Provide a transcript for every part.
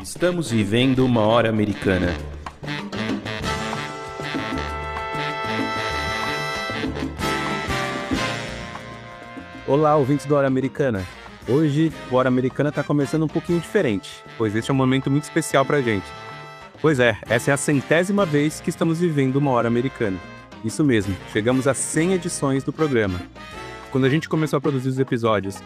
Estamos vivendo uma hora americana. Olá, ouvintes do Hora Americana. Hoje, o Hora Americana está começando um pouquinho diferente, pois este é um momento muito especial pra gente. Pois é, essa é a 100ª vez que estamos vivendo uma Hora Americana. Isso mesmo, chegamos a 100 edições do programa. Quando a gente começou a produzir os episódios,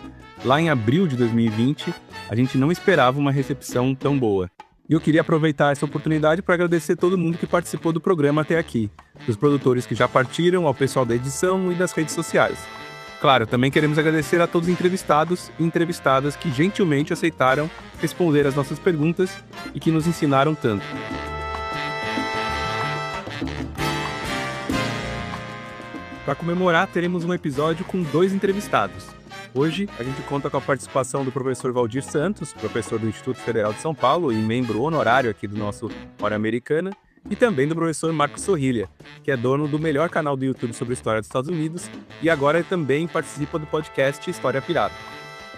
lá em abril de 2020, a gente não esperava uma recepção tão boa. E eu queria aproveitar essa oportunidade para agradecer todo mundo que participou do programa até aqui, dos produtores que já partiram, ao pessoal da edição e das redes sociais. Claro, também queremos agradecer a todos os entrevistados e entrevistadas que gentilmente aceitaram responder as nossas perguntas e que nos ensinaram tanto. Para comemorar, teremos um episódio com 2 entrevistados. Hoje, a gente conta com a participação do professor Valdir Santos, professor do Instituto Federal de São Paulo e membro honorário aqui do nosso Hora Americana, e também do professor Marcos Sorrilha, que é dono do melhor canal do YouTube sobre a história dos Estados Unidos e agora também participa do podcast História Pirata.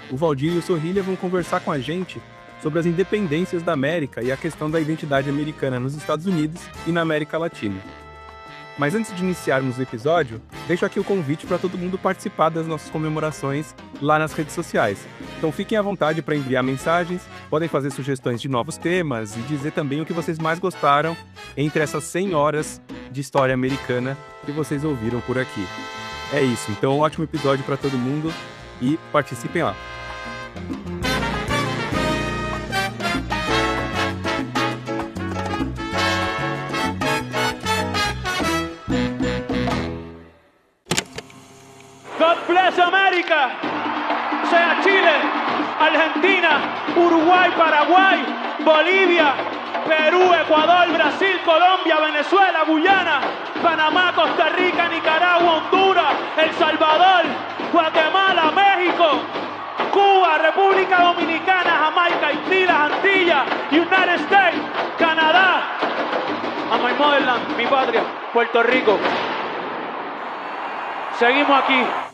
O Valdir e o Sorrilha vão conversar com a gente sobre as independências da América e a questão da identidade americana nos Estados Unidos e na América Latina. Mas antes de iniciarmos o episódio, deixo aqui o convite para todo mundo participar das nossas comemorações lá nas redes sociais. Então fiquem à vontade para enviar mensagens, podem fazer sugestões de novos temas e dizer também o que vocês mais gostaram entre essas 100 horas de história americana que vocês ouviram por aqui. É isso, então um ótimo episódio para todo mundo e participem lá. God bless America, sea Chile, Argentina, Uruguay, Paraguay, Bolivia, Perú, Ecuador, Brasil, Colombia, Venezuela, Guyana, Panamá, Costa Rica, Nicaragua, Honduras, El Salvador, Guatemala, México, Cuba, República Dominicana, Jamaica, Haití, las Antillas, United States, Canadá, and my motherland, mi patria, Puerto Rico. Seguimos aquí.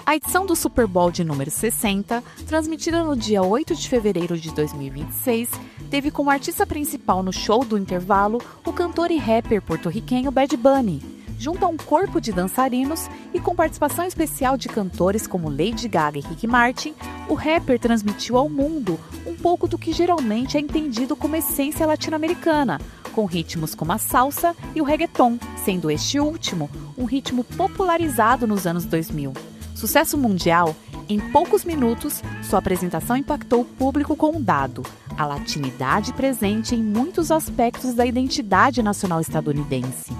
A edição do Super Bowl de número 60, transmitida no dia 8 de fevereiro de 2026, teve como artista principal no show do intervalo o cantor e rapper porto-riquenho Bad Bunny, junto a um corpo de dançarinos e com participação especial de cantores como Lady Gaga e Ricky Martin. O rapper transmitiu ao mundo um pouco do que geralmente é entendido como essência latino-americana, com ritmos como a salsa e o reggaeton, sendo este último um ritmo popularizado nos anos 2000. Sucesso mundial, em poucos minutos, sua apresentação impactou o público com um dado: a latinidade presente em muitos aspectos da identidade nacional estadunidense.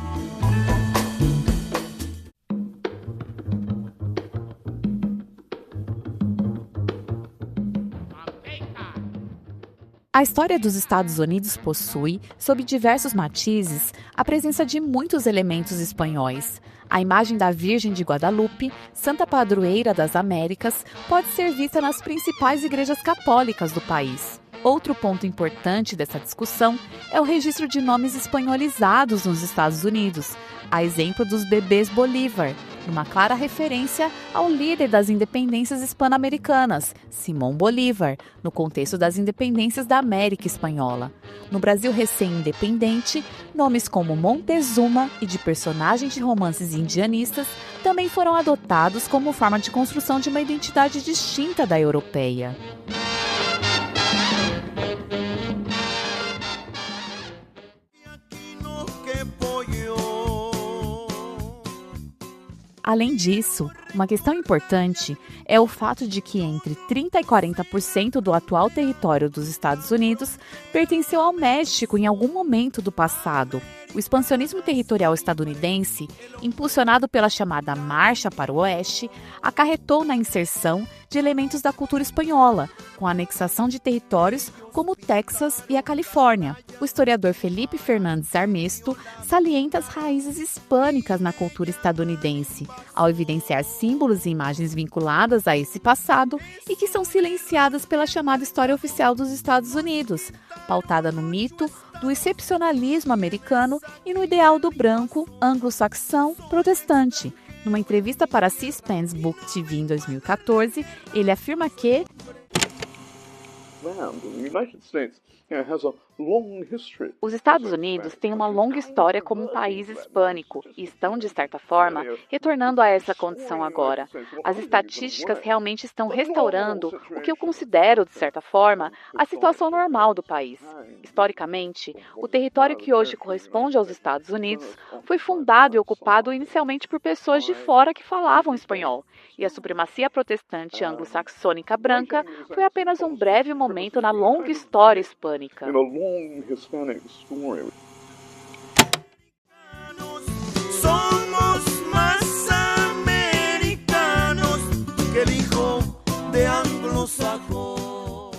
A história dos Estados Unidos possui, sob diversos matizes, a presença de muitos elementos espanhóis. A imagem da Virgem de Guadalupe, Santa Padroeira das Américas, pode ser vista nas principais igrejas católicas do país. Outro ponto importante dessa discussão é o registro de nomes espanholizados nos Estados Unidos, a exemplo dos bebês Bolívar, uma clara referência ao líder das independências hispano-americanas, Simón Bolívar, no contexto das independências da América Espanhola. No Brasil recém-independente, nomes como Montezuma e de personagens de romances indianistas também foram adotados como forma de construção de uma identidade distinta da europeia. Além disso, uma questão importante é o fato de que entre 30% e 40% do atual território dos Estados Unidos pertenceu ao México em algum momento do passado. O expansionismo territorial estadunidense, impulsionado pela chamada Marcha para o Oeste, acarretou na inserção de elementos da cultura espanhola, com a anexação de territórios como o Texas e a Califórnia. O historiador Felipe Fernandes Armesto salienta as raízes hispânicas na cultura estadunidense, ao evidenciar símbolos e imagens vinculadas a esse passado e que são silenciadas pela chamada história oficial dos Estados Unidos, pautada no mito, do excepcionalismo americano e no ideal do branco, anglo-saxão, protestante. Numa entrevista para a C-SPAN's Book TV em 2014, ele afirma que os Estados Unidos têm uma longa história como um país hispânico e estão, de certa forma, retornando a essa condição agora. As estatísticas realmente estão restaurando o que eu considero, de certa forma, a situação normal do país. Historicamente, o território que hoje corresponde aos Estados Unidos foi fundado e ocupado inicialmente por pessoas de fora que falavam espanhol, e a supremacia protestante anglo-saxônica branca foi apenas um breve momento na longa história hispânica. Somos más americanos que el hijo de anglosajón.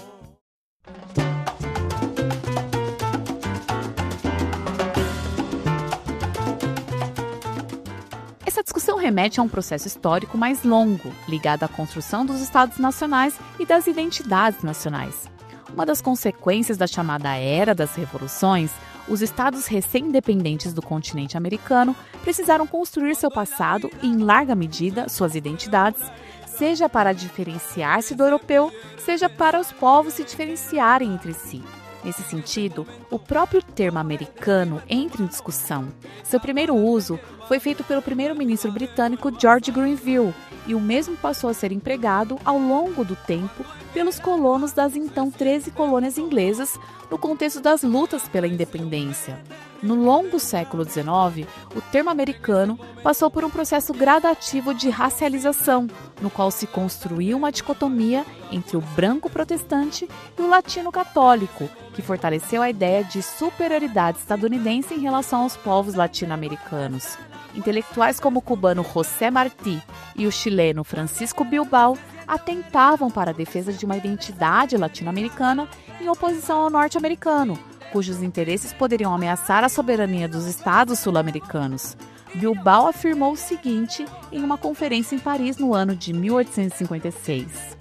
Essa discussão remete a um processo histórico mais longo, ligado à construção dos Estados nacionais e das identidades nacionais. Uma das consequências da chamada Era das Revoluções, os estados recém-independentes do continente americano precisaram construir seu passado e, em larga medida, suas identidades, seja para diferenciar-se do europeu, seja para os povos se diferenciarem entre si. Nesse sentido, o próprio termo americano entra em discussão. Seu primeiro uso foi feito pelo primeiro-ministro britânico George Grenville, e o mesmo passou a ser empregado ao longo do tempo pelos colonos das então 13 colônias inglesas no contexto das lutas pela independência. No longo século XIX, o termo americano passou por um processo gradativo de racialização, no qual se construiu uma dicotomia entre o branco protestante e o latino católico, que fortaleceu a ideia de superioridade estadunidense em relação aos povos latino-americanos. Intelectuais como o cubano José Martí e o chileno Francisco Bilbao atentavam para a defesa de uma identidade latino-americana em oposição ao norte-americano, cujos interesses poderiam ameaçar a soberania dos estados sul-americanos. Bilbao afirmou o seguinte em uma conferência em Paris no ano de 1856.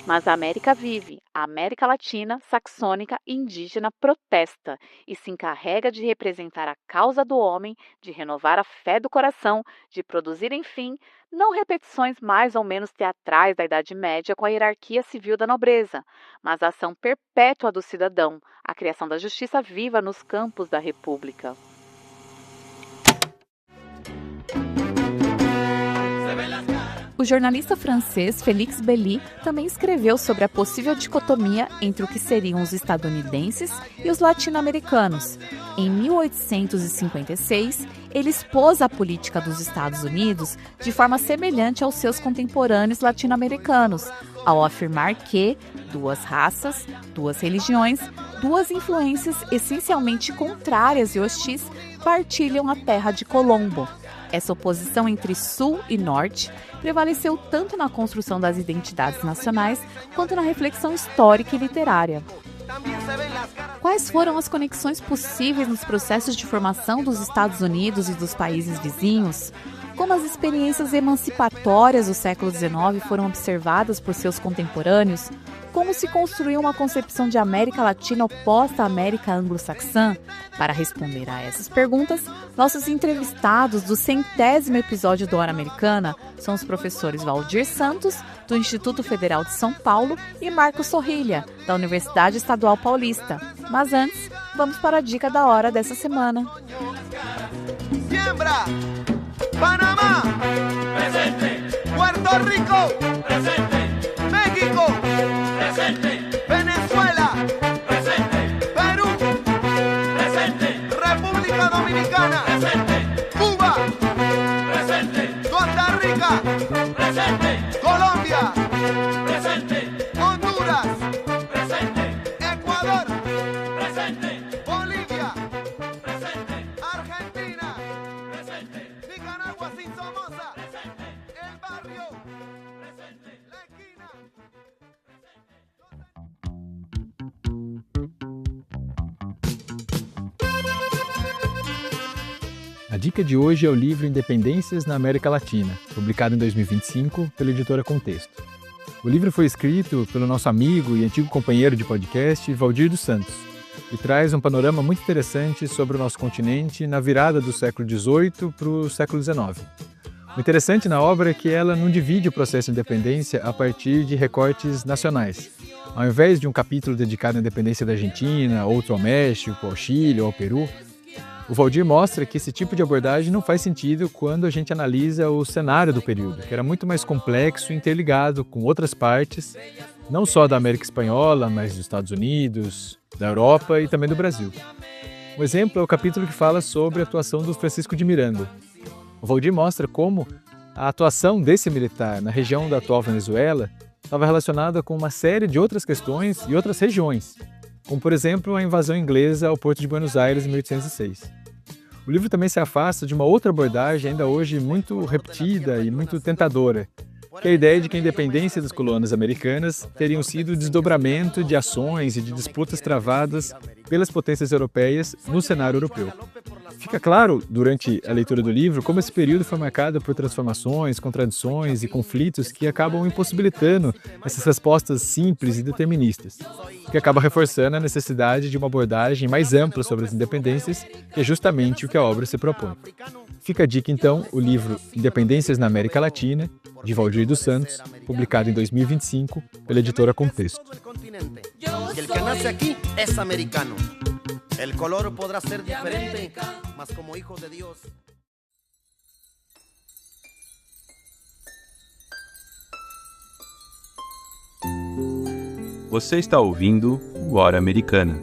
Mas a América vive, a América Latina, saxônica e indígena protesta e se encarrega de representar a causa do homem, de renovar a fé do coração, de produzir, enfim, não repetições mais ou menos teatrais da Idade Média com a hierarquia civil da nobreza, mas a ação perpétua do cidadão, a criação da justiça viva nos campos da República. O jornalista francês Félix Belli também escreveu sobre a possível dicotomia entre o que seriam os estadunidenses e os latino-americanos. Em 1856, ele expôs a política dos Estados Unidos de forma semelhante aos seus contemporâneos latino-americanos, ao afirmar que duas raças, duas religiões, duas influências essencialmente contrárias e hostis partilham a terra de Colombo. Essa oposição entre Sul e Norte prevaleceu tanto na construção das identidades nacionais quanto na reflexão histórica e literária. Quais foram as conexões possíveis nos processos de formação dos Estados Unidos e dos países vizinhos? Como as experiências emancipatórias do século XIX foram observadas por seus contemporâneos? Como se construiu uma concepção de América Latina oposta à América anglo-saxã? Para responder a essas perguntas, nossos entrevistados do 100º episódio do Hora Americana são os professores Valdir Santos, do Instituto Federal de São Paulo, e Marcos Sorrilha, da Universidade Estadual Paulista. Mas antes, vamos para a dica da hora dessa semana. Siembra, Panamá, presente. Puerto Rico, presente. México, presente. Venezuela, presente. Perú, presente. República Dominicana, presente. Cuba, presente. Costa Rica, presente. Colombia, presente. Honduras, presente. Ecuador, presente. Bolivia, presente. Argentina, presente. Nicaragua sin Somoza, presente. El barrio, presente. La esquina. A dica de hoje é o livro Independências na América Latina, publicado em 2025 pela editora Contexto. O livro foi escrito pelo nosso amigo e antigo companheiro de podcast, Valdir dos Santos, e traz um panorama muito interessante sobre o nosso continente na virada do século XVIII para o século XIX. O interessante na obra é que ela não divide o processo de independência a partir de recortes nacionais. Ao invés de um capítulo dedicado à independência da Argentina, outro ao México, ao Chile ou ao Peru, o Waldir mostra que esse tipo de abordagem não faz sentido quando a gente analisa o cenário do período, que era muito mais complexo e interligado com outras partes, não só da América Espanhola, mas dos Estados Unidos, da Europa e também do Brasil. Um exemplo é o capítulo que fala sobre a atuação do Francisco de Miranda. O Waldir mostra como a atuação desse militar na região da atual Venezuela estava relacionada com uma série de outras questões e outras regiões, como, por exemplo, a invasão inglesa ao Porto de Buenos Aires em 1806. O livro também se afasta de uma outra abordagem ainda hoje muito repetida e muito tentadora, que é a ideia de que a independência das colônias americanas teriam sido o desdobramento de ações e de disputas travadas pelas potências europeias no cenário europeu. Fica claro, durante a leitura do livro, como esse período foi marcado por transformações, contradições e conflitos que acabam impossibilitando essas respostas simples e deterministas, que acaba reforçando a necessidade de uma abordagem mais ampla sobre as independências, que é justamente o que a obra se propõe. Fica a dica, então, o livro Independências na América Latina, de Waldir dos Santos, publicado em 2025 pela editora Contexto. Y el que nace aquí es americano. El color podrá ser diferente, mas como hijo de Dios. Você está ouvindo o Hora Americana.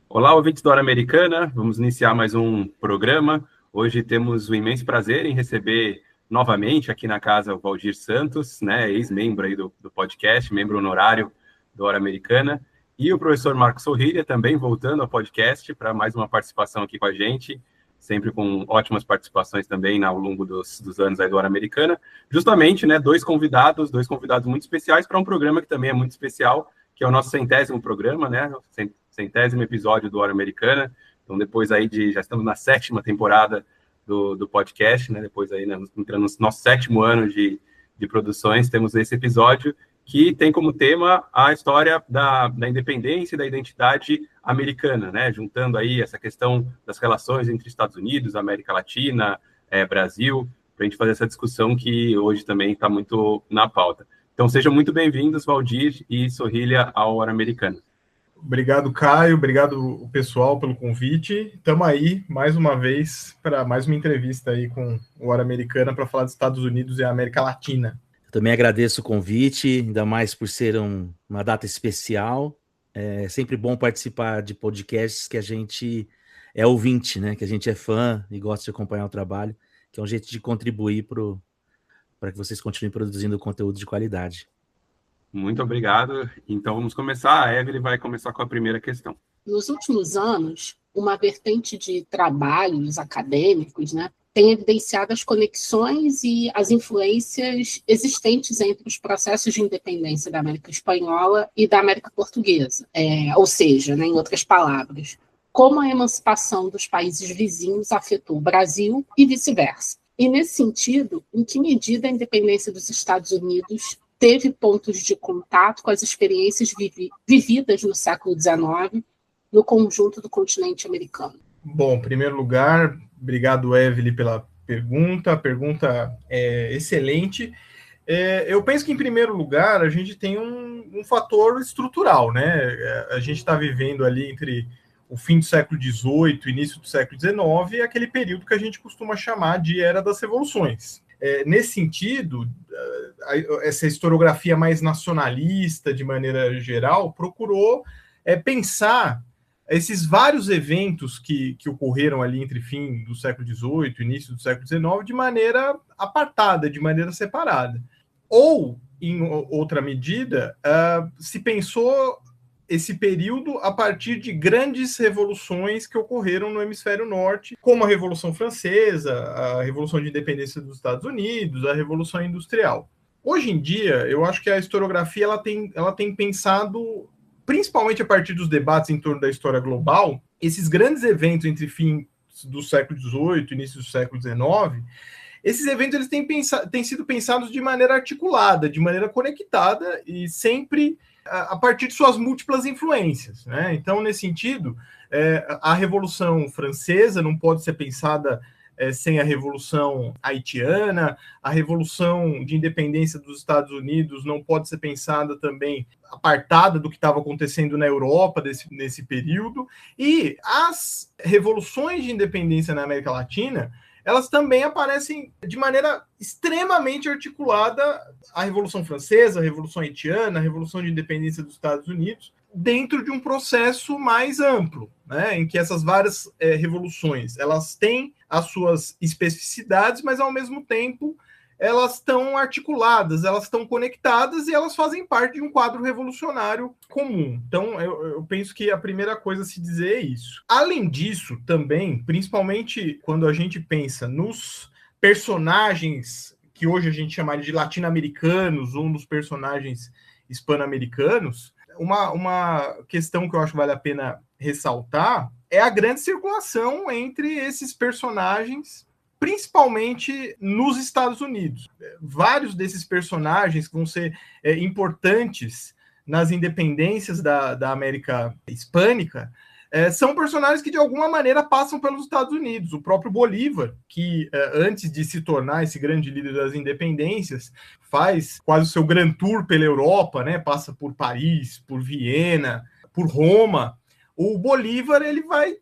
Olá, ouvintes do Hora Americana. Vamos iniciar mais um programa. Hoje temos o imenso prazer em receber novamente aqui na casa o Waldir Santos, né, ex-membro aí do podcast, membro honorário do Hora Americana, e o professor Marcos Sorrilha também voltando ao podcast para mais uma participação aqui com a gente, sempre com ótimas participações também ao longo dos anos aí do Hora Americana. Justamente, né, dois convidados muito especiais para um programa que também é muito especial, que é o nosso 100º programa, né, 100º episódio do Hora Americana. Então, depois aí já estamos na 7ª temporada do podcast, né? Depois aí, né, entrando no nosso 7º ano de produções, temos esse episódio que tem como tema a história da independência e da identidade americana, né? Juntando aí essa questão das relações entre Estados Unidos, América Latina, Brasil, para a gente fazer essa discussão que hoje também está muito na pauta. Então, sejam muito bem-vindos, Waldir e Sorrilha, ao Hora Americana. Obrigado, Caio. Obrigado, pessoal, pelo convite. Estamos aí, mais uma vez, para mais uma entrevista aí com o Hora Americana para falar dos Estados Unidos e a América Latina. Eu também agradeço o convite, ainda mais por ser uma data especial. É sempre bom participar de podcasts que a gente é ouvinte, né? Que a gente é fã e gosta de acompanhar o trabalho, que é um jeito de contribuir para que vocês continuem produzindo conteúdo de qualidade. Muito obrigado. Então, vamos começar. A Evelyn vai começar com a primeira questão. Nos últimos anos, uma vertente de trabalhos acadêmicos, né, tem evidenciado as conexões e as influências existentes entre os processos de independência da América Espanhola e da América Portuguesa. Ou seja, né, em outras palavras, como a emancipação dos países vizinhos afetou o Brasil e vice-versa. E, nesse sentido, em que medida a independência dos Estados Unidos teve pontos de contato com as experiências vividas no século XIX no conjunto do continente americano? Bom, em primeiro lugar, obrigado, Evelyn, pela pergunta. A pergunta é excelente. Eu penso que, em primeiro lugar, a gente tem um fator estrutural, né? A gente está vivendo ali entre o fim do século XVIII e início do século XIX, aquele período que a gente costuma chamar de Era das Revoluções. Nesse sentido, essa historiografia mais nacionalista, de maneira geral, procurou pensar esses vários eventos que ocorreram ali entre fim do século XVIII e início do século XIX de maneira apartada, de maneira separada. Ou, em outra medida, se pensou esse período a partir de grandes revoluções que ocorreram no hemisfério norte, como a Revolução Francesa, a Revolução de Independência dos Estados Unidos, a Revolução Industrial. Hoje em dia, eu acho que a historiografia ela tem pensado, principalmente a partir dos debates em torno da história global, esses grandes eventos entre fim do século XVIII e início do século XIX, esses eventos eles têm sido pensados de maneira articulada, de maneira conectada e sempre a partir de suas múltiplas influências, né? Então, nesse sentido, a Revolução Francesa não pode ser pensada sem a Revolução Haitiana, a Revolução de Independência dos Estados Unidos não pode ser pensada também apartada do que estava acontecendo na Europa nesse período, e as revoluções de independência na América Latina, elas também aparecem de maneira extremamente articulada, a Revolução Francesa, a Revolução Haitiana, a Revolução de Independência dos Estados Unidos, dentro de um processo mais amplo, né, em que essas várias revoluções, elas têm as suas especificidades, mas ao mesmo tempo elas estão articuladas, elas estão conectadas e elas fazem parte de um quadro revolucionário comum. Então, eu penso que a primeira coisa a se dizer é isso. Além disso, também, principalmente quando a gente pensa nos personagens que hoje a gente chamaria de latino-americanos ou nos personagens hispano-americanos, uma questão que eu acho que vale a pena ressaltar é a grande circulação entre esses personagens, principalmente nos Estados Unidos. Vários desses personagens que vão ser importantes nas independências da América Hispânica são personagens que, de alguma maneira, passam pelos Estados Unidos. O próprio Bolívar, que antes de se tornar esse grande líder das independências, faz quase o seu grand tour pela Europa, né? Passa por Paris, por Viena, por Roma. O Bolívar, ele vai,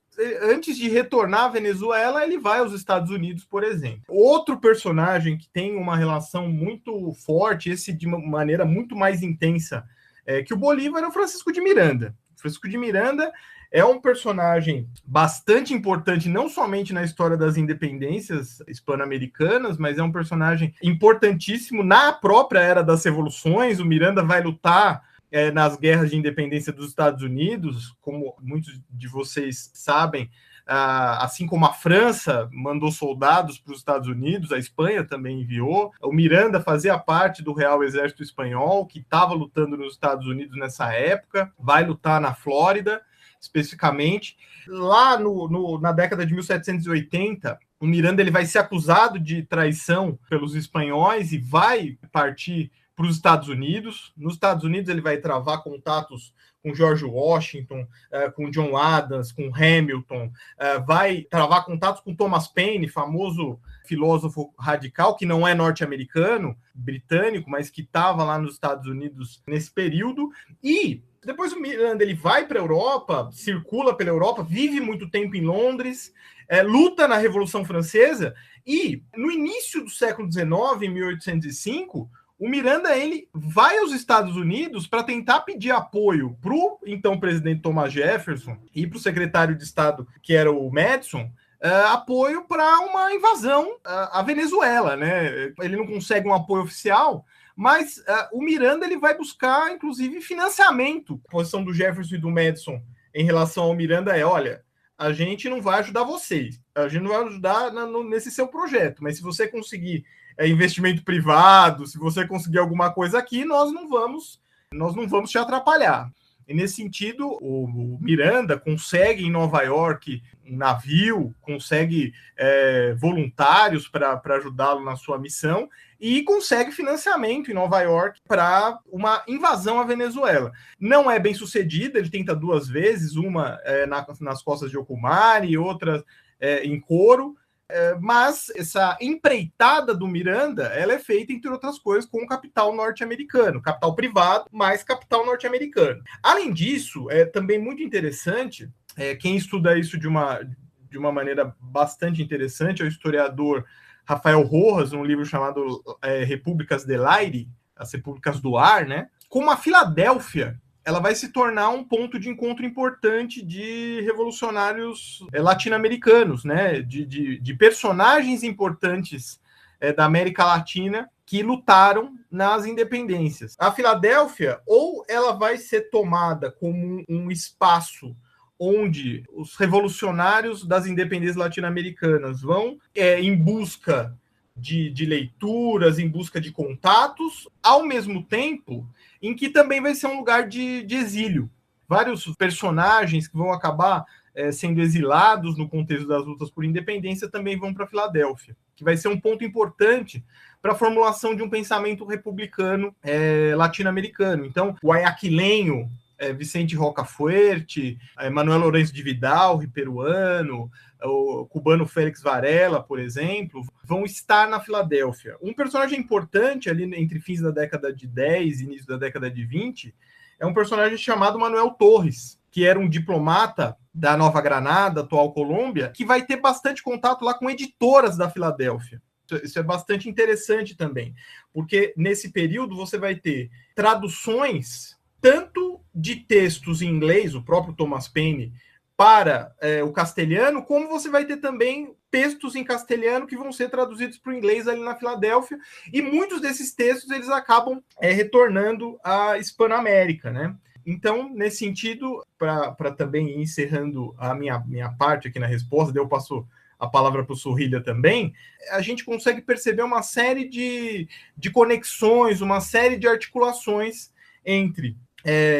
antes de retornar à Venezuela, ele vai aos Estados Unidos, por exemplo. Outro personagem que tem uma relação muito forte, esse de uma maneira muito mais intensa que o Bolívar, é o Francisco de Miranda. O Francisco de Miranda é um personagem bastante importante, não somente na história das independências hispano-americanas, mas é um personagem importantíssimo na própria era das revoluções. O Miranda vai lutar nas guerras de independência dos Estados Unidos, como muitos de vocês sabem, assim como a França mandou soldados para os Estados Unidos, a Espanha também enviou. O Miranda fazia parte do Real Exército Espanhol, que estava lutando nos Estados Unidos nessa época, vai lutar na Flórida, especificamente. Lá na década de 1780, o Miranda ele vai ser acusado de traição pelos espanhóis e vai partir para os Estados Unidos. Nos Estados Unidos ele vai travar contatos com George Washington, com John Adams, com Hamilton, vai travar contatos com Thomas Paine, famoso filósofo radical, que não é norte-americano, britânico, mas que estava lá nos Estados Unidos nesse período. E depois o Miranda ele vai para a Europa, circula pela Europa, vive muito tempo em Londres, luta na Revolução Francesa, e no início do século XIX, em 1805, o Miranda ele vai aos Estados Unidos para tentar pedir apoio para o então presidente Thomas Jefferson e para o secretário de Estado, que era o Madison, apoio para uma invasão à Venezuela, né? Ele não consegue um apoio oficial, mas o Miranda ele vai buscar, inclusive, financiamento. A posição do Jefferson e do Madison em relação ao Miranda é, olha, a gente não vai ajudar vocês, a gente não vai ajudar nesse seu projeto, mas se você conseguir investimento privado, se você conseguir alguma coisa aqui, nós não vamos te atrapalhar. E nesse sentido, o Miranda consegue em Nova York um navio, consegue voluntários para ajudá-lo na sua missão e consegue financiamento em Nova York para uma invasão à Venezuela. Não é bem sucedida, ele tenta duas vezes, uma nas costas de Ocumare e outra em Coro, mas essa empreitada do Miranda, ela é feita, entre outras coisas, com capital norte-americano, capital privado, mas capital norte-americano. Além disso, é também muito interessante, quem estuda isso de uma maneira bastante interessante é o historiador Rafael Rojas, num livro chamado Repúblicas del Aire, as Repúblicas do Ar, né? Como a Filadélfia ela vai se tornar um ponto de encontro importante de revolucionários latino-americanos, né? De personagens importantes da América Latina que lutaram nas independências. A Filadélfia, ou ela vai ser tomada como um espaço onde os revolucionários das independências latino-americanas vão em busca de leituras, em busca de contatos, ao mesmo tempo em que também vai ser um lugar de exílio. Vários personagens que vão acabar sendo exilados no contexto das lutas por independência também vão para Filadélfia. que vai ser um ponto importante para a formulação de um pensamento republicano latino-americano. Então, o ayaquilenho Vicente Roca Fuerte, Manuel Lourenço de Vidal, peruano, o cubano Félix Varela, por exemplo, vão estar na Filadélfia. Um personagem importante ali entre fins da década de 10 e início da década de 20 é um personagem chamado Manuel Torres, que era um diplomata da Nova Granada, atual Colômbia, que vai ter bastante contato lá com editoras da Filadélfia. Isso é bastante interessante também, porque nesse período você vai ter traduções tanto de textos em inglês, o próprio Thomas Paine, para o castelhano, como você vai ter também textos em castelhano que vão ser traduzidos para o inglês ali na Filadélfia, e muitos desses textos eles acabam retornando à Hispanoamérica, né? Então, nesse sentido, para também ir encerrando a minha parte aqui na resposta, daí eu passo a palavra para o Sorrilha também, a gente consegue perceber uma série de conexões, uma série de articulações entre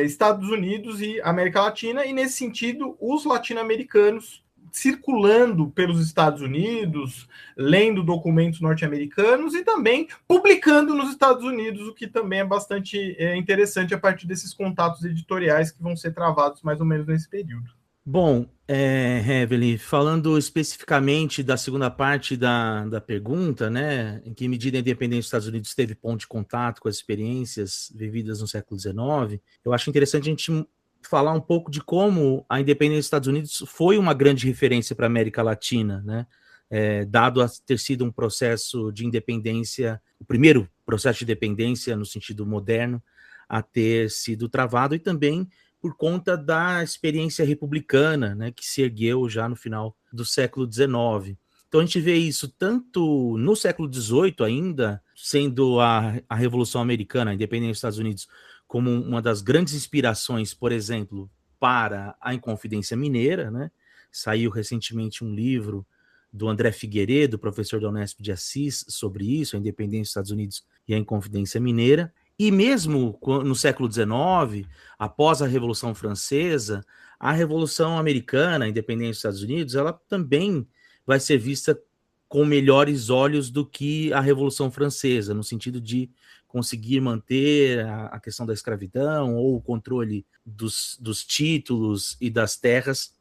Estados Unidos e América Latina, e nesse sentido, os latino-americanos circulando pelos Estados Unidos, lendo documentos norte-americanos e também publicando nos Estados Unidos, o que também é bastante interessante a partir desses contatos editoriais que vão ser travados mais ou menos nesse período. Bom, Heavenly, falando especificamente da segunda parte da pergunta, né, em que medida a independência dos Estados Unidos teve ponto de contato com as experiências vividas no século XIX, eu acho interessante a gente falar um pouco de como a independência dos Estados Unidos foi uma grande referência para a América Latina, né, dado a ter sido um processo de independência, o primeiro processo de independência no sentido moderno a ter sido travado, e também por conta da experiência republicana, né, que se ergueu já no final do século XIX. Então a gente vê isso tanto no século XVIII ainda, sendo a Revolução Americana, a independência dos Estados Unidos, como uma das grandes inspirações, por exemplo, para a Inconfidência Mineira, né? Saiu recentemente um livro do André Figueiredo, professor da Unesp de Assis, sobre isso, a independência dos Estados Unidos e a Inconfidência Mineira. E mesmo no século XIX, após a Revolução Francesa, a Revolução Americana, a independência dos Estados Unidos, ela também vai ser vista com melhores olhos do que a Revolução Francesa, no sentido de conseguir manter a questão da escravidão ou o controle dos títulos e das terras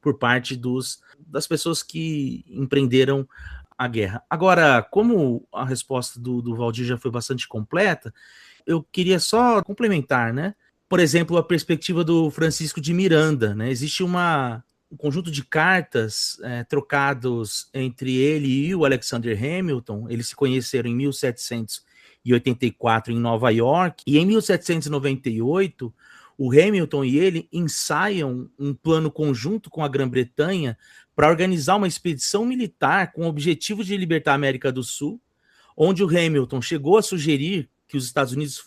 por parte das pessoas que empreenderam a guerra. Agora, como a resposta do Valdir já foi bastante completa, eu queria só complementar, né? Por exemplo, a perspectiva do Francisco de Miranda, né? Existe um conjunto de cartas trocados entre ele e o Alexander Hamilton. Eles se conheceram em 1784 em Nova York, e em 1798 o Hamilton e ele ensaiam um plano conjunto com a Grã-Bretanha para organizar uma expedição militar com o objetivo de libertar a América do Sul, onde o Hamilton chegou a sugerir que os Estados Unidos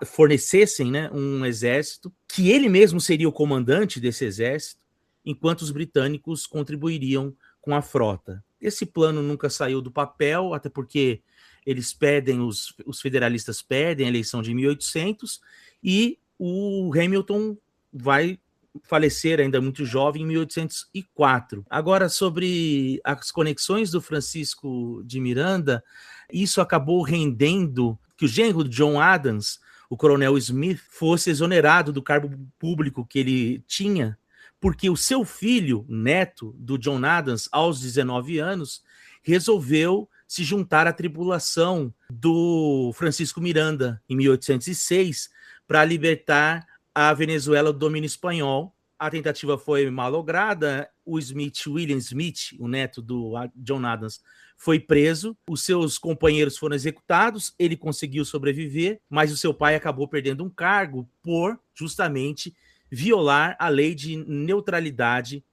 fornecessem, né, um exército, que ele mesmo seria o comandante desse exército, enquanto os britânicos contribuiriam com a frota. Esse plano nunca saiu do papel, até porque eles perdem, os federalistas perdem a eleição de 1800, e o Hamilton vai falecer ainda muito jovem em 1804. Agora, sobre as conexões do Francisco de Miranda, isso acabou rendendo que o genro de John Adams, o coronel Smith, fosse exonerado do cargo público que ele tinha, porque o seu filho, neto do John Adams, aos 19 anos, resolveu se juntar à tripulação do Francisco Miranda, em 1806, para libertar a Venezuela do domínio espanhol. A tentativa foi malograda, o William Smith, o neto do John Adams, foi preso, os seus companheiros foram executados, ele conseguiu sobreviver, mas o seu pai acabou perdendo um cargo por, justamente, violar a lei de neutralidade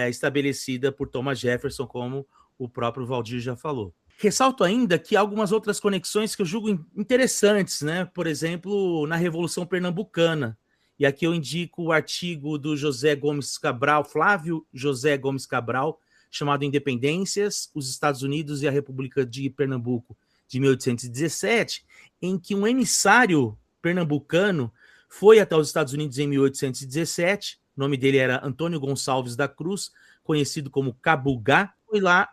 estabelecida por Thomas Jefferson, como o próprio Valdir já falou. Ressalto ainda que há algumas outras conexões que eu julgo interessantes, né? Por exemplo, na Revolução Pernambucana. E aqui eu indico o artigo do José Gomes Cabral, Flávio José Gomes Cabral, chamado Independências, os Estados Unidos e a República de Pernambuco, de 1817, em que um emissário pernambucano foi até os Estados Unidos em 1817, o nome dele era Antônio Gonçalves da Cruz, conhecido como Cabugá, foi lá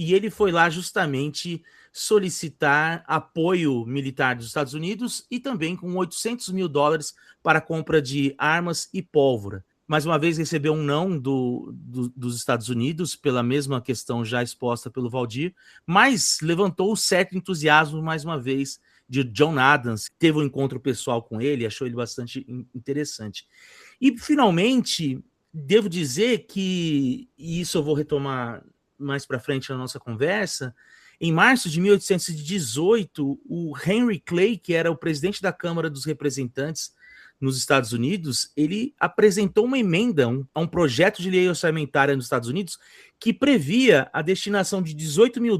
e ele foi lá justamente solicitar apoio militar dos Estados Unidos e também com $800 mil para a compra de armas e pólvora. Mais uma vez recebeu um não dos Estados Unidos pela mesma questão já exposta pelo Valdir, mas levantou certo entusiasmo mais uma vez de John Adams, que teve um encontro pessoal com ele, achou ele bastante interessante. E finalmente, devo dizer que, e isso eu vou retomar mais para frente na nossa conversa, em março de 1818, o Henry Clay, que era o presidente da Câmara dos Representantes nos Estados Unidos, ele apresentou uma emenda a um projeto de lei orçamentária nos Estados Unidos que previa a destinação de $18 mil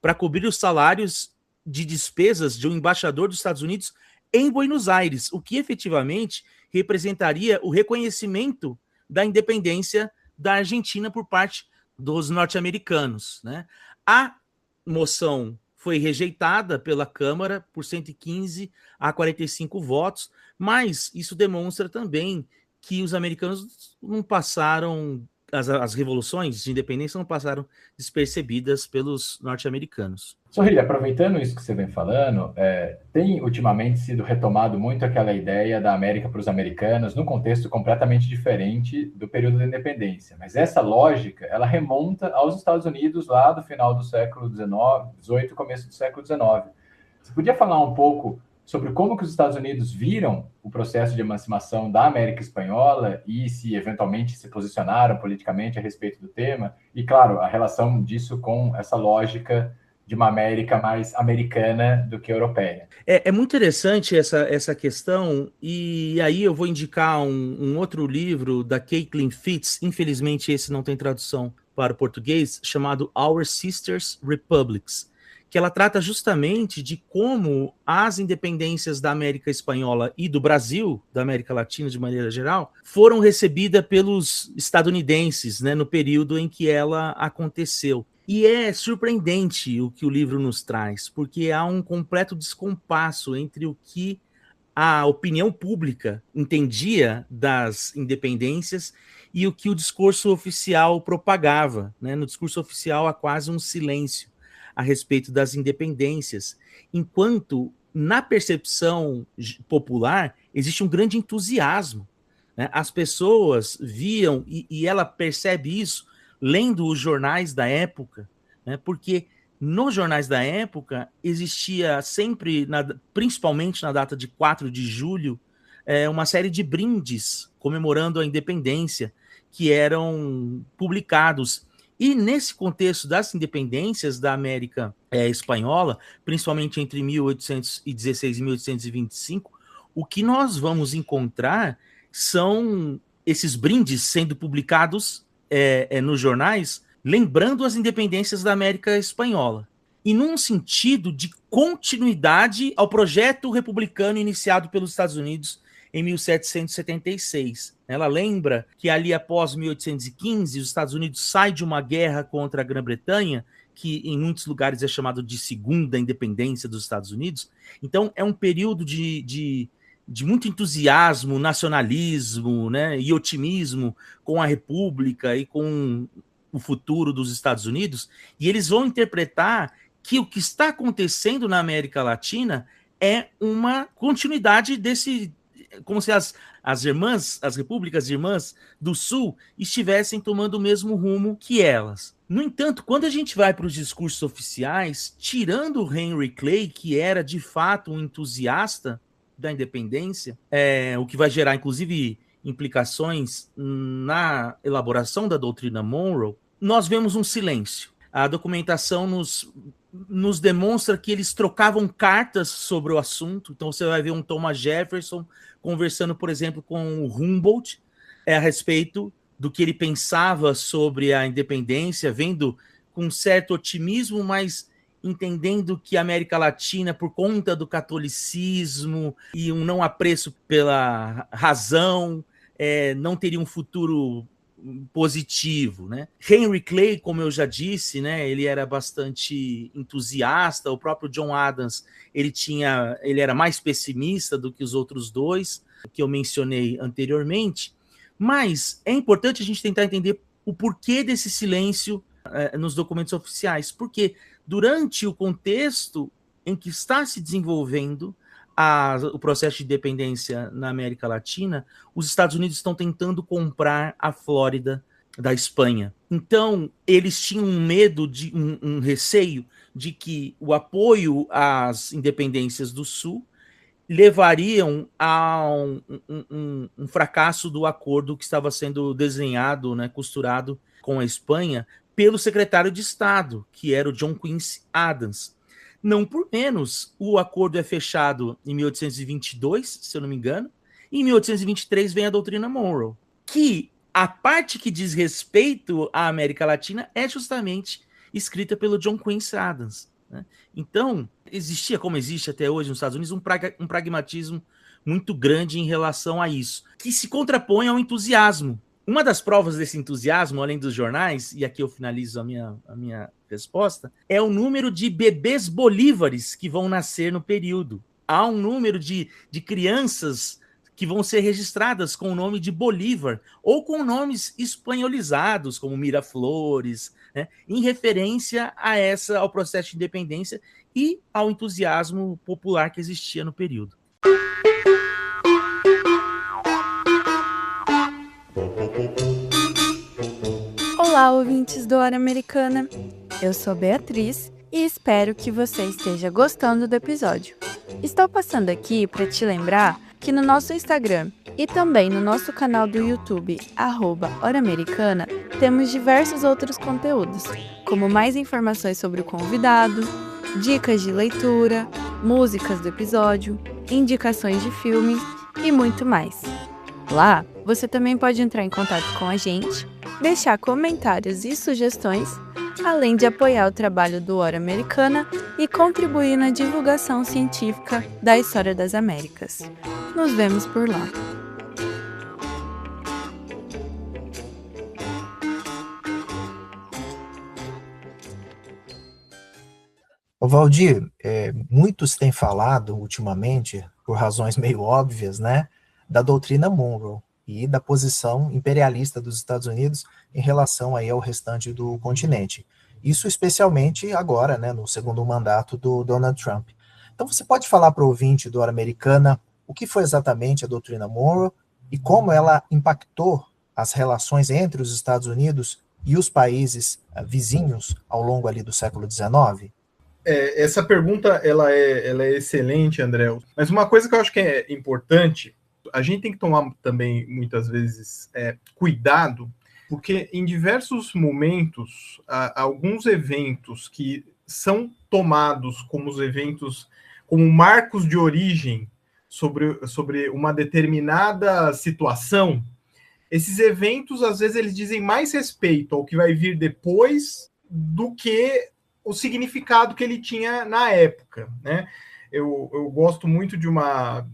para cobrir os salários de despesas de um embaixador dos Estados Unidos em Buenos Aires, o que efetivamente representaria o reconhecimento da independência da Argentina por parte dos norte-americanos, né? A moção foi rejeitada pela Câmara por 115 a 45 votos, mas isso demonstra também que os americanos não passaram, as revoluções de independência não passaram despercebidas pelos norte-americanos. Sorrilha, aproveitando isso que você vem falando, tem ultimamente sido retomado muito aquela ideia da América para os americanos num contexto completamente diferente do período da independência. Mas essa lógica, ela remonta aos Estados Unidos lá do final do século XVIII, começo do século XIX. Você podia falar um pouco sobre como que os Estados Unidos viram o processo de emancipação da América Espanhola e se eventualmente se posicionaram politicamente a respeito do tema? E, claro, a relação disso com essa lógica de uma América mais americana do que europeia. É muito interessante essa questão, e aí eu vou indicar um outro livro da Caitlin Fitz, infelizmente esse não tem tradução para o português, chamado Our Sisters Republics, que ela trata justamente de como as independências da América Espanhola e do Brasil, da América Latina de maneira geral, foram recebidas pelos estadunidenses, né, no período em que ela aconteceu. E é surpreendente o que o livro nos traz, porque há um completo descompasso entre o que a opinião pública entendia das independências e o que o discurso oficial propagava, né? No discurso oficial há quase um silêncio a respeito das independências, enquanto na percepção popular existe um grande entusiasmo, né? As pessoas viam, e ela percebe isso lendo os jornais da época, né? Porque nos jornais da época existia sempre, principalmente na data de 4 de julho, uma série de brindes comemorando a independência que eram publicados. E nesse contexto das independências da América Espanhola, principalmente entre 1816 e 1825, o que nós vamos encontrar são esses brindes sendo publicados nos jornais, lembrando as independências da América Espanhola, e num sentido de continuidade ao projeto republicano iniciado pelos Estados Unidos em 1776. Ela lembra que ali após 1815, os Estados Unidos saem de uma guerra contra a Grã-Bretanha, que em muitos lugares é chamado de segunda independência dos Estados Unidos. Então é um período de muito entusiasmo, nacionalismo, né, e otimismo com a República e com o futuro dos Estados Unidos, e eles vão interpretar que o que está acontecendo na América Latina é uma continuidade desse, como se as repúblicas irmãs do Sul estivessem tomando o mesmo rumo que elas. No entanto, quando a gente vai para os discursos oficiais, tirando o Henry Clay, que era de fato um entusiasta da independência, o que vai gerar, inclusive, implicações na elaboração da doutrina Monroe, nós vemos um silêncio. A documentação nos demonstra que eles trocavam cartas sobre o assunto. Então você vai ver um Thomas Jefferson conversando, por exemplo, com o Humboldt a respeito do que ele pensava sobre a independência, vendo com certo otimismo, mas entendendo que a América Latina, por conta do catolicismo e um não apreço pela razão, não teria um futuro positivo, né? Henry Clay, como eu já disse, né, ele era bastante entusiasta. O próprio John Adams, ele era mais pessimista do que os outros dois que eu mencionei anteriormente. Mas é importante a gente tentar entender o porquê desse silêncio nos documentos oficiais, porque durante o contexto em que está se desenvolvendo o processo de independência na América Latina, os Estados Unidos estão tentando comprar a Flórida da Espanha. Então, eles tinham um medo, um receio de que o apoio às independências do Sul levariam a um fracasso do acordo que estava sendo desenhado, né, costurado com a Espanha pelo secretário de Estado, que era o John Quincy Adams. Não por menos, o acordo é fechado em 1822, se eu não me engano, e em 1823 vem a doutrina Monroe, que a parte que diz respeito à América Latina é justamente escrita pelo John Quincy Adams, né? Então, existia, como existe até hoje nos Estados Unidos, um pragmatismo muito grande em relação a isso, que se contrapõe ao entusiasmo. Uma das provas desse entusiasmo, além dos jornais, e aqui eu finalizo a minha resposta, é o número de bebês bolívares que vão nascer no período. Há um número de crianças que vão ser registradas com o nome de Bolívar, ou com nomes espanholizados, como Miraflores, né, em referência ao processo de independência e ao entusiasmo popular que existia no período. Olá, ouvintes do Hora Americana. Eu sou Beatriz e espero que você esteja gostando do episódio. Estou passando aqui para te lembrar que no nosso Instagram e também no nosso canal do YouTube, @Hora Americana, temos diversos outros conteúdos, como mais informações sobre o convidado, dicas de leitura, músicas do episódio, indicações de filmes e muito mais. Lá, você também pode entrar em contato com a gente, deixar comentários e sugestões, além de apoiar o trabalho do Hora Americana e contribuir na divulgação científica da história das Américas. Nos vemos por lá. Ô Valdir, muitos têm falado ultimamente, por razões meio óbvias, né, da doutrina Monroe e da posição imperialista dos Estados Unidos em relação aí ao restante do continente. Isso especialmente agora, né, no segundo mandato do Donald Trump. Então você pode falar para o ouvinte do Hora Americana o que foi exatamente a doutrina Monroe e como ela impactou as relações entre os Estados Unidos e os países vizinhos ao longo ali do século XIX? Essa pergunta ela é excelente, André. Mas uma coisa que eu acho que é importante, a gente tem que tomar também, muitas vezes, cuidado, porque em diversos momentos, alguns eventos que são tomados como os eventos, como marcos de origem sobre uma determinada situação, esses eventos, às vezes, eles dizem mais respeito ao que vai vir depois do que o significado que ele tinha na época, né? Eu gosto muito de uma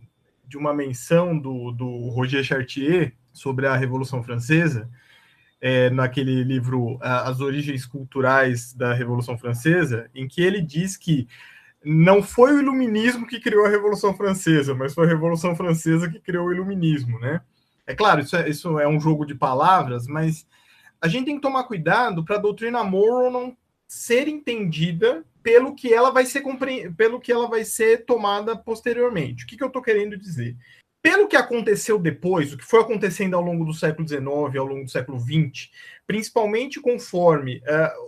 menção do Roger Chartier sobre a Revolução Francesa, naquele livro As Origens Culturais da Revolução Francesa, em que ele diz que não foi o iluminismo que criou a Revolução Francesa, mas foi a Revolução Francesa que criou o iluminismo, né? É claro, isso é um jogo de palavras, mas a gente tem que tomar cuidado para a doutrina Monroe não ser entendida pelo que ela vai ser tomada posteriormente. O que eu estou querendo dizer? Pelo que aconteceu depois, o que foi acontecendo ao longo do século XIX, ao longo do século XX, principalmente conforme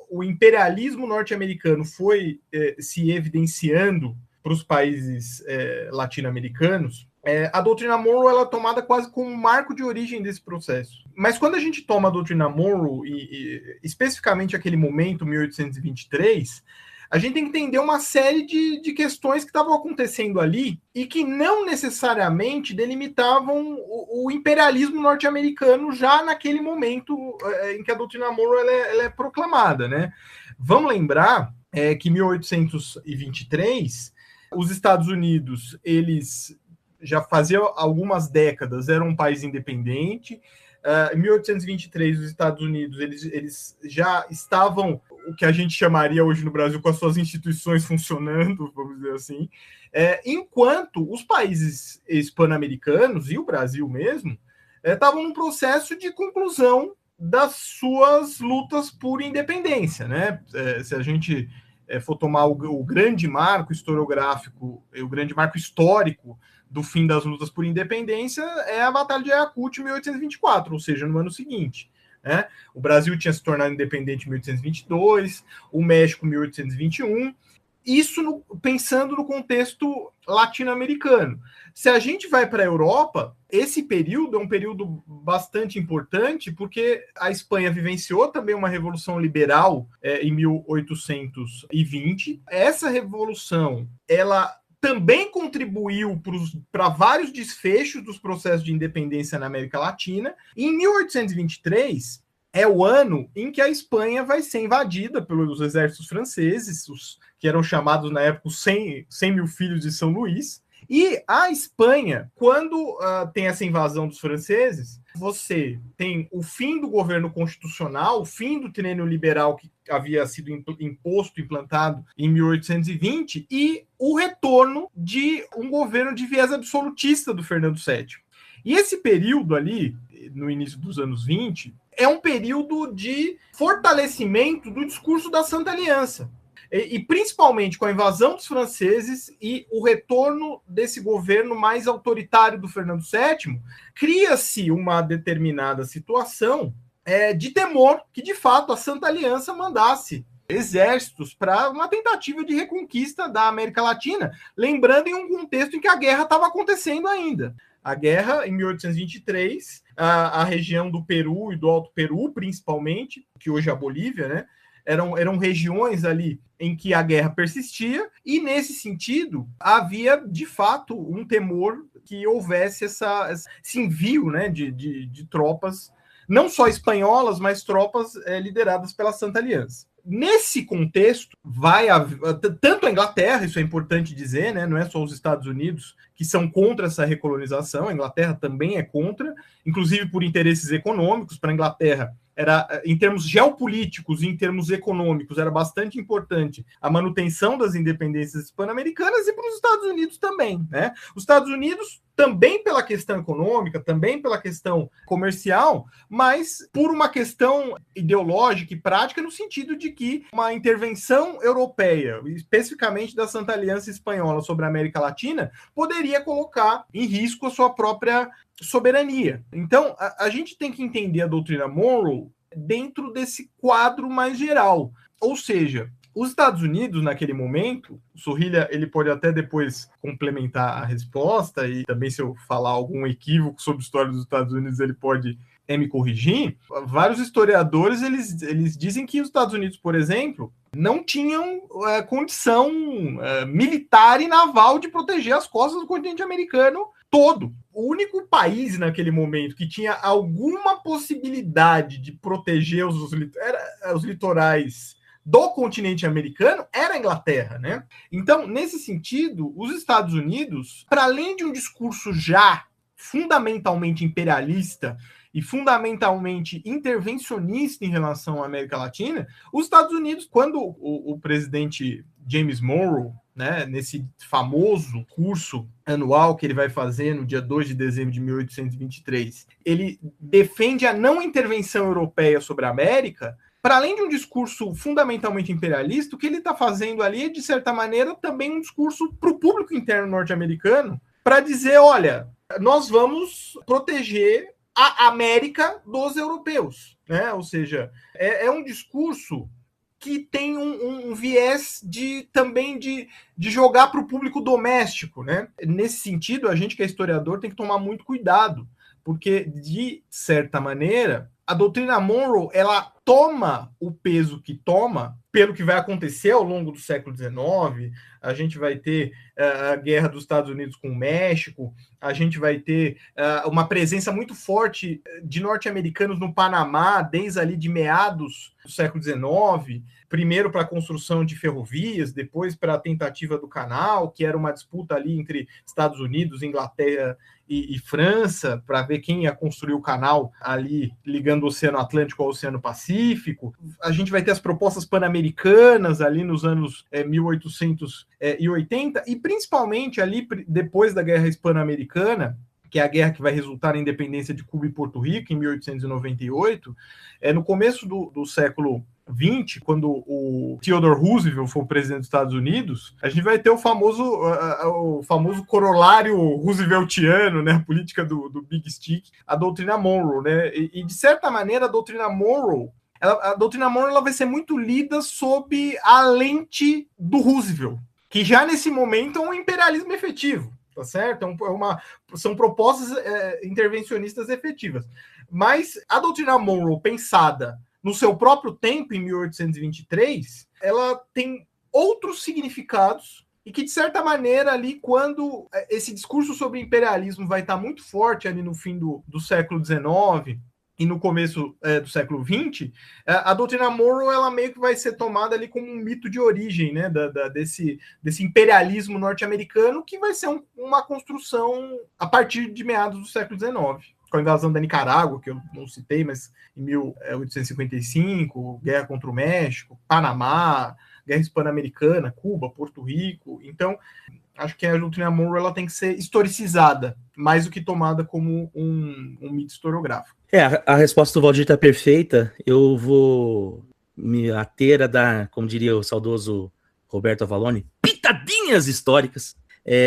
o imperialismo norte-americano foi se evidenciando para os países latino-americanos, a doutrina Monroe ela é tomada quase como um marco de origem desse processo. Mas quando a gente toma a doutrina Monroe, e especificamente aquele momento, 1823, a gente tem que entender uma série de questões que estavam acontecendo ali e que não necessariamente delimitavam o imperialismo norte-americano já naquele momento em que a doutrina Monroe ela é proclamada, né? Vamos lembrar que em 1823, os Estados Unidos, eles já fazia algumas décadas, era um país independente. Em 1823, os Estados Unidos eles já estavam, o que a gente chamaria hoje no Brasil, com as suas instituições funcionando, vamos dizer assim, enquanto os países hispano-americanos, e o Brasil mesmo, estavam num processo de conclusão das suas lutas por independência, né? Se a gente for tomar o grande marco historiográfico, o grande marco histórico do fim das lutas por independência é a Batalha de Ayacucho em 1824, ou seja, no ano seguinte. Né? O Brasil tinha se tornado independente em 1822, o México em 1821, isso pensando no contexto latino-americano. Se a gente vai para a Europa, esse período é um período bastante importante, porque a Espanha vivenciou também uma revolução liberal em 1820. Essa revolução, ela também contribuiu para vários desfechos dos processos de independência na América Latina. E em 1823 é o ano em que a Espanha vai ser invadida pelos exércitos franceses, que eram chamados na época os 100 mil filhos de São Luís. E a Espanha, quando tem essa invasão dos franceses, você tem o fim do governo constitucional, o fim do triênio liberal que havia sido implantado em 1820, e o retorno de um governo de viés absolutista do Fernando VII. E esse período ali, no início dos anos 20, é um período de fortalecimento do discurso da Santa Aliança. E principalmente com a invasão dos franceses e o retorno desse governo mais autoritário do Fernando VII, cria-se uma determinada situação de temor que, de fato, a Santa Aliança mandasse exércitos para uma tentativa de reconquista da América Latina, lembrando em um contexto em que a guerra estava acontecendo ainda. A guerra, em 1823, a região do Peru e do Alto Peru, principalmente, que hoje é a Bolívia, né? Eram regiões ali em que a guerra persistia, e nesse sentido havia de fato um temor que houvesse esse envio, né, de tropas, não só espanholas, mas tropas lideradas pela Santa Aliança. Nesse contexto, tanto a Inglaterra, isso é importante dizer, né, não é só os Estados Unidos que são contra essa recolonização, a Inglaterra também é contra, inclusive por interesses econômicos. Para a Inglaterra, em termos geopolíticos e em termos econômicos, era bastante importante a manutenção das independências hispano-americanas, e para os Estados Unidos também. Né? Os Estados Unidos também pela questão econômica, também pela questão comercial, mas por uma questão ideológica e prática, no sentido de que uma intervenção europeia, especificamente da Santa Aliança Espanhola sobre a América Latina, poderia colocar em risco a sua própria soberania. Então, a gente tem que entender a doutrina Monroe dentro desse quadro mais geral. Ou seja, os Estados Unidos, naquele momento, o Sorrilha, ele pode até depois complementar a resposta, e também se eu falar algum equívoco sobre a história dos Estados Unidos, ele pode me corrigir. Vários historiadores, eles dizem que os Estados Unidos, por exemplo, não tinham condição militar e naval de proteger as costas do continente americano todo. O único país naquele momento que tinha alguma possibilidade de proteger os litorais do continente americano era a Inglaterra, né? Então, nesse sentido, os Estados Unidos, para além de um discurso já fundamentalmente imperialista e fundamentalmente intervencionista em relação à América Latina, os Estados Unidos, quando o presidente James Monroe, né, nesse famoso curso anual que ele vai fazer no dia 2 de dezembro de 1823, ele defende a não intervenção europeia sobre a América. Para além de um discurso fundamentalmente imperialista, o que ele está fazendo ali é, de certa maneira, também um discurso para o público interno norte-americano, para dizer, olha, nós vamos proteger a América dos europeus, né? Ou seja, é um discurso que tem um viés também de jogar para o público doméstico, né? Nesse sentido, a gente que é historiador tem que tomar muito cuidado, porque, de certa maneira, a doutrina Monroe, ela toma o peso que toma pelo que vai acontecer ao longo do século XIX. A gente vai ter a guerra dos Estados Unidos com o México, a gente vai ter uma presença muito forte de norte-americanos no Panamá, desde ali de meados do século XIX, primeiro para a construção de ferrovias, depois para a tentativa do canal, que era uma disputa ali entre Estados Unidos, Inglaterra e França, para ver quem ia construir o canal ali ligando o Oceano Atlântico ao Oceano Pacífico. A gente vai ter as propostas pan-americanas ali nos anos 1880, e principalmente ali depois da Guerra Hispano-Americana, que é a guerra que vai resultar na independência de Cuba e Porto Rico, em 1898, no começo do século XX, quando o Theodore Roosevelt foi o presidente dos Estados Unidos, a gente vai ter o famoso corolário rooseveltiano, né, a política do Big Stick, a doutrina Monroe, né, e de certa maneira a doutrina Monroe ela vai ser muito lida sob a lente do Roosevelt, que já nesse momento é um imperialismo efetivo, tá certo? São propostas intervencionistas efetivas. Mas a doutrina Monroe, pensada no seu próprio tempo, em 1823, ela tem outros significados e que, de certa maneira, ali, quando esse discurso sobre imperialismo vai estar muito forte ali no fim do século XIX e no começo do século XX, a doutrina Monroe ela meio que vai ser tomada ali como um mito de origem, né, desse imperialismo norte-americano, que vai ser uma construção a partir de meados do século XIX. Com a invasão da Nicarágua, que eu não citei, mas em 1855, guerra contra o México, Panamá, guerra hispano-americana, Cuba, Porto Rico. Então, acho que a doutrina Monroe ela tem que ser historicizada, mais do que tomada como um mito historiográfico. A resposta do Valdir está perfeita. Eu vou me ater a dar, como diria o saudoso Roberto Avalone, pitadinhas históricas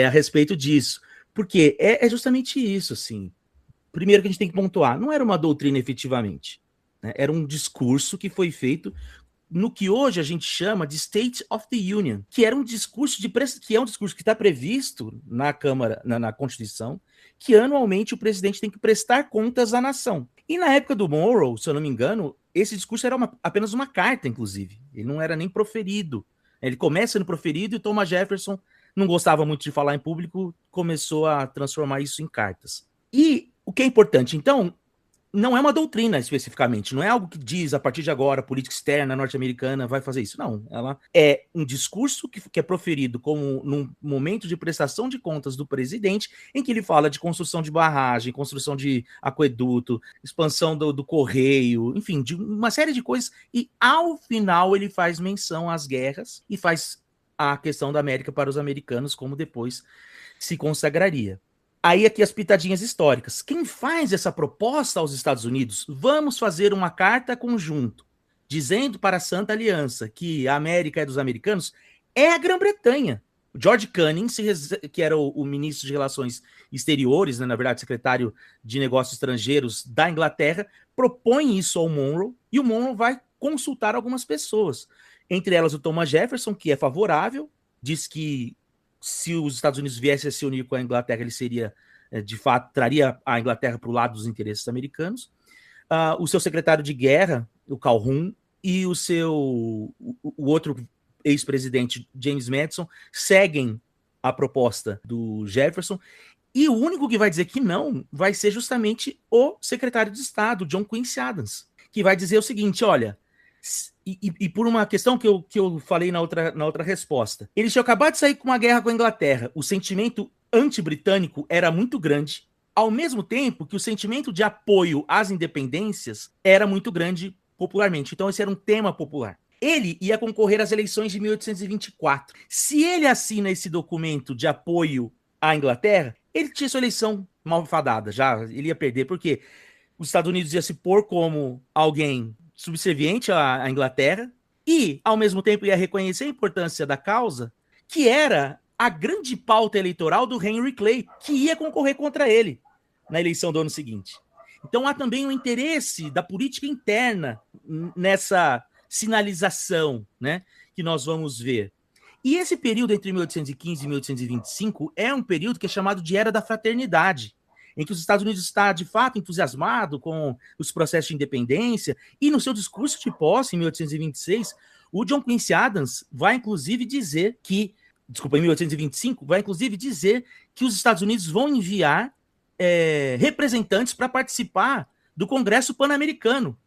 a respeito disso. Porque é justamente isso, assim. Primeiro que a gente tem que pontuar, não era uma doutrina efetivamente, né? Era um discurso que foi feito no que hoje a gente chama de State of the Union, que era um discurso que é um discurso que está previsto na Câmara, na Constituição, que anualmente o presidente tem que prestar contas à nação. E na época do Monroe, se eu não me engano, esse discurso era apenas uma carta, inclusive. Ele não era nem proferido. Ele começa sendo proferido e Thomas Jefferson não gostava muito de falar em público, começou a transformar isso em cartas. E o que é importante, então, não é uma doutrina especificamente, não é algo que diz, a partir de agora, a política externa norte-americana vai fazer isso. Não, ela é um discurso que é proferido como num momento de prestação de contas do presidente, em que ele fala de construção de barragem, construção de aqueduto, expansão do correio, enfim, de uma série de coisas, e ao final ele faz menção às guerras e faz a questão da América para os americanos, como depois se consagraria. Aí aqui as pitadinhas históricas. Quem faz essa proposta aos Estados Unidos? Vamos fazer uma carta conjunto, dizendo para a Santa Aliança que a América é dos americanos, é a Grã-Bretanha. George Canning, que era o ministro de Relações Exteriores, né, na verdade, secretário de Negócios Estrangeiros da Inglaterra, propõe isso ao Monroe, e o Monroe vai consultar algumas pessoas. Entre elas o Thomas Jefferson, que é favorável, diz que se os Estados Unidos viessem a se unir com a Inglaterra, ele seria, de fato, traria a Inglaterra para o lado dos interesses americanos. O seu secretário de guerra, o Calhoun, e o outro ex-presidente, James Madison, seguem a proposta do Jefferson, e o único que vai dizer que não vai ser justamente o secretário de Estado, John Quincy Adams, que vai dizer o seguinte, olha, e por uma questão que eu falei na outra resposta, eles tinham acabado de sair com uma guerra com a Inglaterra, o sentimento anti-britânico era muito grande, ao mesmo tempo que o sentimento de apoio às independências era muito grande popularmente, então esse era um tema popular. Ele ia concorrer às eleições de 1824. Se ele assina esse documento de apoio à Inglaterra, ele tinha sua eleição malfadada, já ele ia perder, porque os Estados Unidos ia se pôr como alguém subserviente à Inglaterra e, ao mesmo tempo, ia reconhecer a importância da causa, que era a grande pauta eleitoral do Henry Clay, que ia concorrer contra ele na eleição do ano seguinte. Então, há também um interesse da política interna nessa sinalização, né, que nós vamos ver. E esse período entre 1815 e 1825 é um período que é chamado de Era da Fraternidade, em que os Estados Unidos está, de fato, entusiasmado com os processos de independência, e no seu discurso de posse, em 1826, o John Quincy Adams vai, inclusive, dizer que, em 1825, vai, inclusive, dizer que os Estados Unidos vão enviar representantes para participar do Congresso Pan-Americano,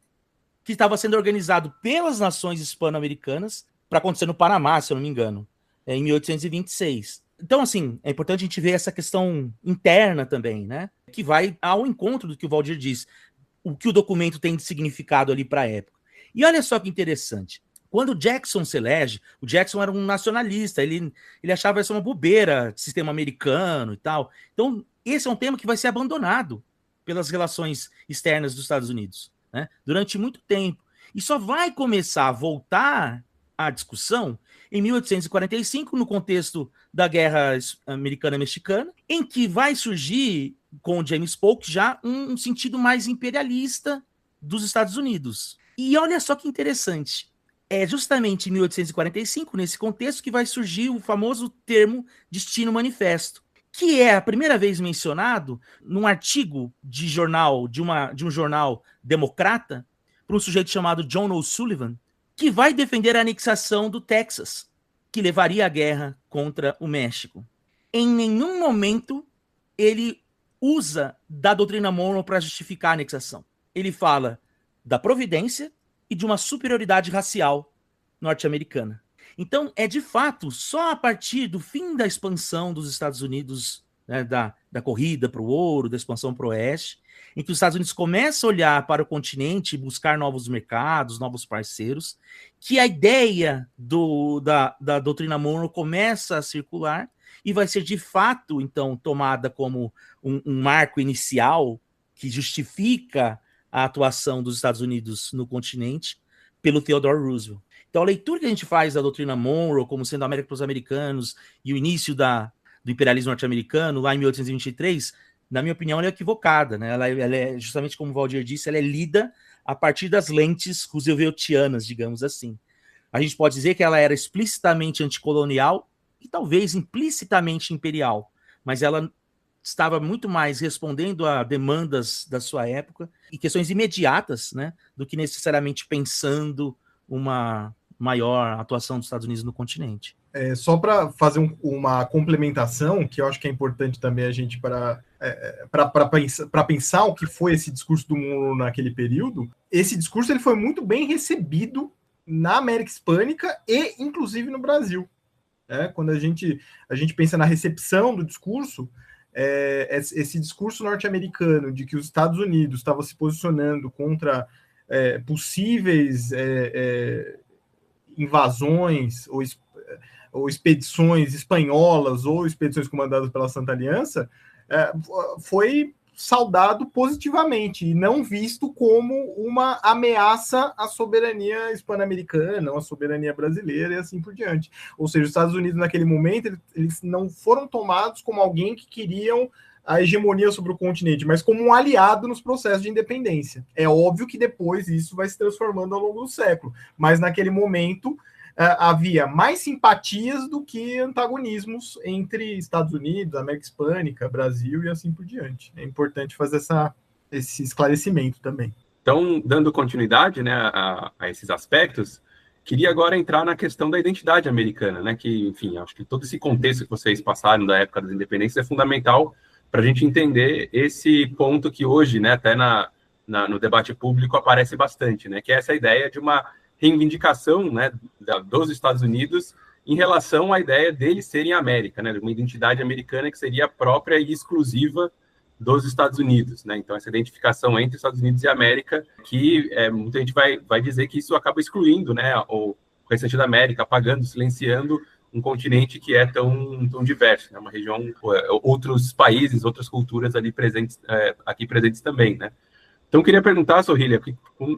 que estava sendo organizado pelas nações hispano-americanas, para acontecer no Panamá, se eu não me engano, em 1826. Então, assim, é importante a gente ver essa questão interna também, né? Que vai ao encontro do que o Valdir diz, o que o documento tem de significado ali para a época. E olha só que interessante. Quando o Jackson se elege, o Jackson era um nacionalista, ele achava isso uma bobeira, sistema americano e tal. Então, esse é um tema que vai ser abandonado pelas relações externas dos Estados Unidos, né, durante muito tempo. E só vai começar a voltar à discussão em 1845, no contexto da Guerra Americana-Mexicana, em que vai surgir, com o James Polk, já um sentido mais imperialista dos Estados Unidos. E olha só que interessante, é justamente em 1845, nesse contexto, que vai surgir o famoso termo Destino Manifesto, que é a primeira vez mencionado num artigo de um jornal democrata, por um sujeito chamado John O'Sullivan, que vai defender a anexação do Texas, que levaria à guerra contra o México. Em nenhum momento ele usa da doutrina Monroe para justificar a anexação. Ele fala da providência e de uma superioridade racial norte-americana. Então, é de fato só a partir do fim da expansão dos Estados Unidos, né, da corrida para o ouro, da expansão para o oeste, em que os Estados Unidos começam a olhar para o continente e buscar novos mercados, novos parceiros, que a ideia da doutrina Monroe começa a circular e vai ser de fato, então, tomada como um marco inicial que justifica a atuação dos Estados Unidos no continente pelo Theodore Roosevelt. Então, a leitura que a gente faz da doutrina Monroe como sendo a América para os americanos e o início do imperialismo norte-americano, lá em 1823, na minha opinião, ela é equivocada, né? Ela é, justamente como o Valdir disse, ela é lida a partir das lentes rooseveltianas, digamos assim. A gente pode dizer que ela era explicitamente anticolonial e talvez implicitamente imperial, mas ela estava muito mais respondendo a demandas da sua época e questões imediatas, né, do que necessariamente pensando uma maior atuação dos Estados Unidos no continente. Só para fazer uma complementação, que eu acho que é importante também a gente para pensar o que foi esse discurso do Monroe naquele período. Esse discurso ele foi muito bem recebido na América Hispânica e, inclusive, no Brasil. Quando a gente pensa na recepção do discurso, esse discurso norte-americano de que os Estados Unidos estavam se posicionando contra possíveis invasões ou expedições espanholas ou expedições comandadas pela Santa Aliança, foi saudado positivamente e não visto como uma ameaça à soberania hispano-americana, à soberania brasileira e assim por diante. Ou seja, os Estados Unidos naquele momento eles não foram tomados como alguém que queriam a hegemonia sobre o continente, mas como um aliado nos processos de independência. É óbvio que depois isso vai se transformando ao longo do século, mas naquele momento havia mais simpatias do que antagonismos entre Estados Unidos, América Hispânica, Brasil e assim por diante. É importante fazer esse esclarecimento também. Então, dando continuidade, né, a esses aspectos, queria agora entrar na questão da identidade americana, né, que, enfim, acho que todo esse contexto que vocês passaram da época das independências é fundamental para a gente entender esse ponto que hoje, né, até no debate público aparece bastante, né, que é essa ideia de uma reivindicação, né, dos Estados Unidos em relação à ideia deles serem América, né, uma identidade americana que seria própria e exclusiva dos Estados Unidos, né? Então essa identificação entre Estados Unidos e América, que muita gente vai dizer que isso acaba excluindo, né, o restante da América, apagando, silenciando um continente que é tão diverso, né? Uma região, outros países, outras culturas ali presentes, aqui presentes também, né? Então eu queria perguntar, Sorrilha,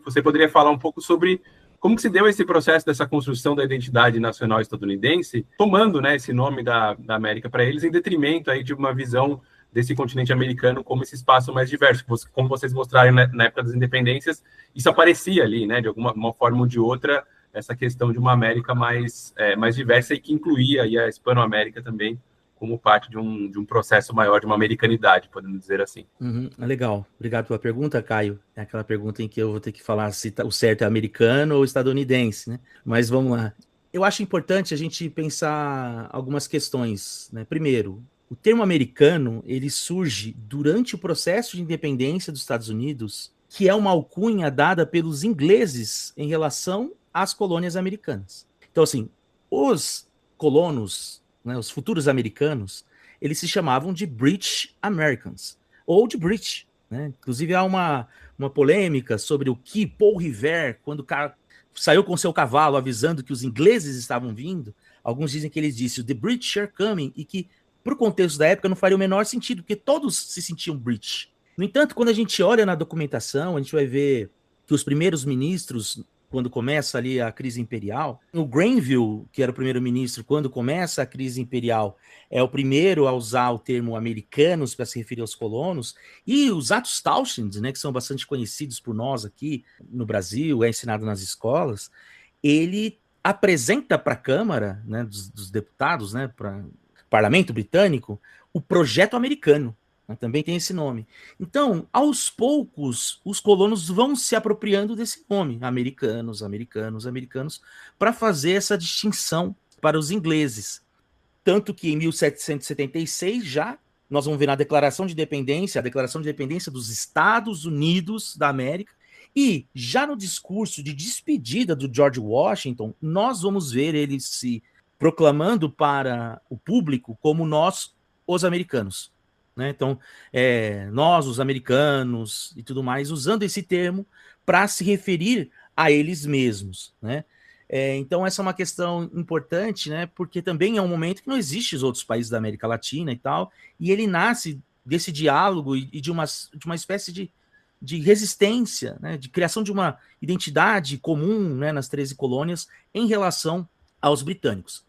você poderia falar um pouco sobre como que se deu esse processo dessa construção da identidade nacional estadunidense, tomando, né, esse nome da América para eles, em detrimento aí de uma visão desse continente americano como esse espaço mais diverso. Como vocês mostraram na época das independências, isso aparecia ali, né, de alguma forma ou de outra, essa questão de uma América mais diversa e que incluía aí a Hispano-América também como parte de um processo maior de uma americanidade, podemos dizer assim. Legal. Obrigado pela pergunta, Caio. É aquela pergunta em que eu vou ter que falar se o certo é americano ou estadunidense, né? Mas vamos lá. Eu acho importante a gente pensar algumas questões, né? Primeiro, o termo americano, ele surge durante o processo de independência dos Estados Unidos, que é uma alcunha dada pelos ingleses em relação às colônias americanas. Então, assim, os colonos, né, os futuros americanos, eles se chamavam de British Americans, ou de British, né? Inclusive há uma polêmica sobre o que Paul Revere, quando saiu com seu cavalo avisando que os ingleses estavam vindo, alguns dizem que ele disse "The British are coming", e que, para o contexto da época, não faria o menor sentido, porque todos se sentiam British. No entanto, quando a gente olha na documentação, a gente vai ver que os primeiros ministros, quando começa ali a crise imperial, o Grenville, que era o primeiro-ministro, quando começa a crise imperial, é o primeiro a usar o termo americanos para se referir aos colonos, e os atos Townshend, né, que são bastante conhecidos por nós aqui no Brasil, é ensinado nas escolas, ele apresenta para a Câmara, né, dos deputados, né, para o Parlamento Britânico, o projeto americano. Também tem esse nome. Então, aos poucos, os colonos vão se apropriando desse nome, americanos, americanos, americanos, para fazer essa distinção para os ingleses. Tanto que em 1776 já, nós vamos ver na Declaração de Independência, a Declaração de Independência dos Estados Unidos da América, e já no discurso de despedida do George Washington, nós vamos ver ele se proclamando para o público como nós, os americanos. Né? Então, nós, os americanos e tudo mais, usando esse termo para se referir a eles mesmos. Né? Então, essa é uma questão importante, né? Porque também é um momento que não existe os outros países da América Latina e tal, e ele nasce desse diálogo e de uma espécie de resistência, né? De criação de uma identidade comum, né? Nas 13 colônias em relação aos britânicos.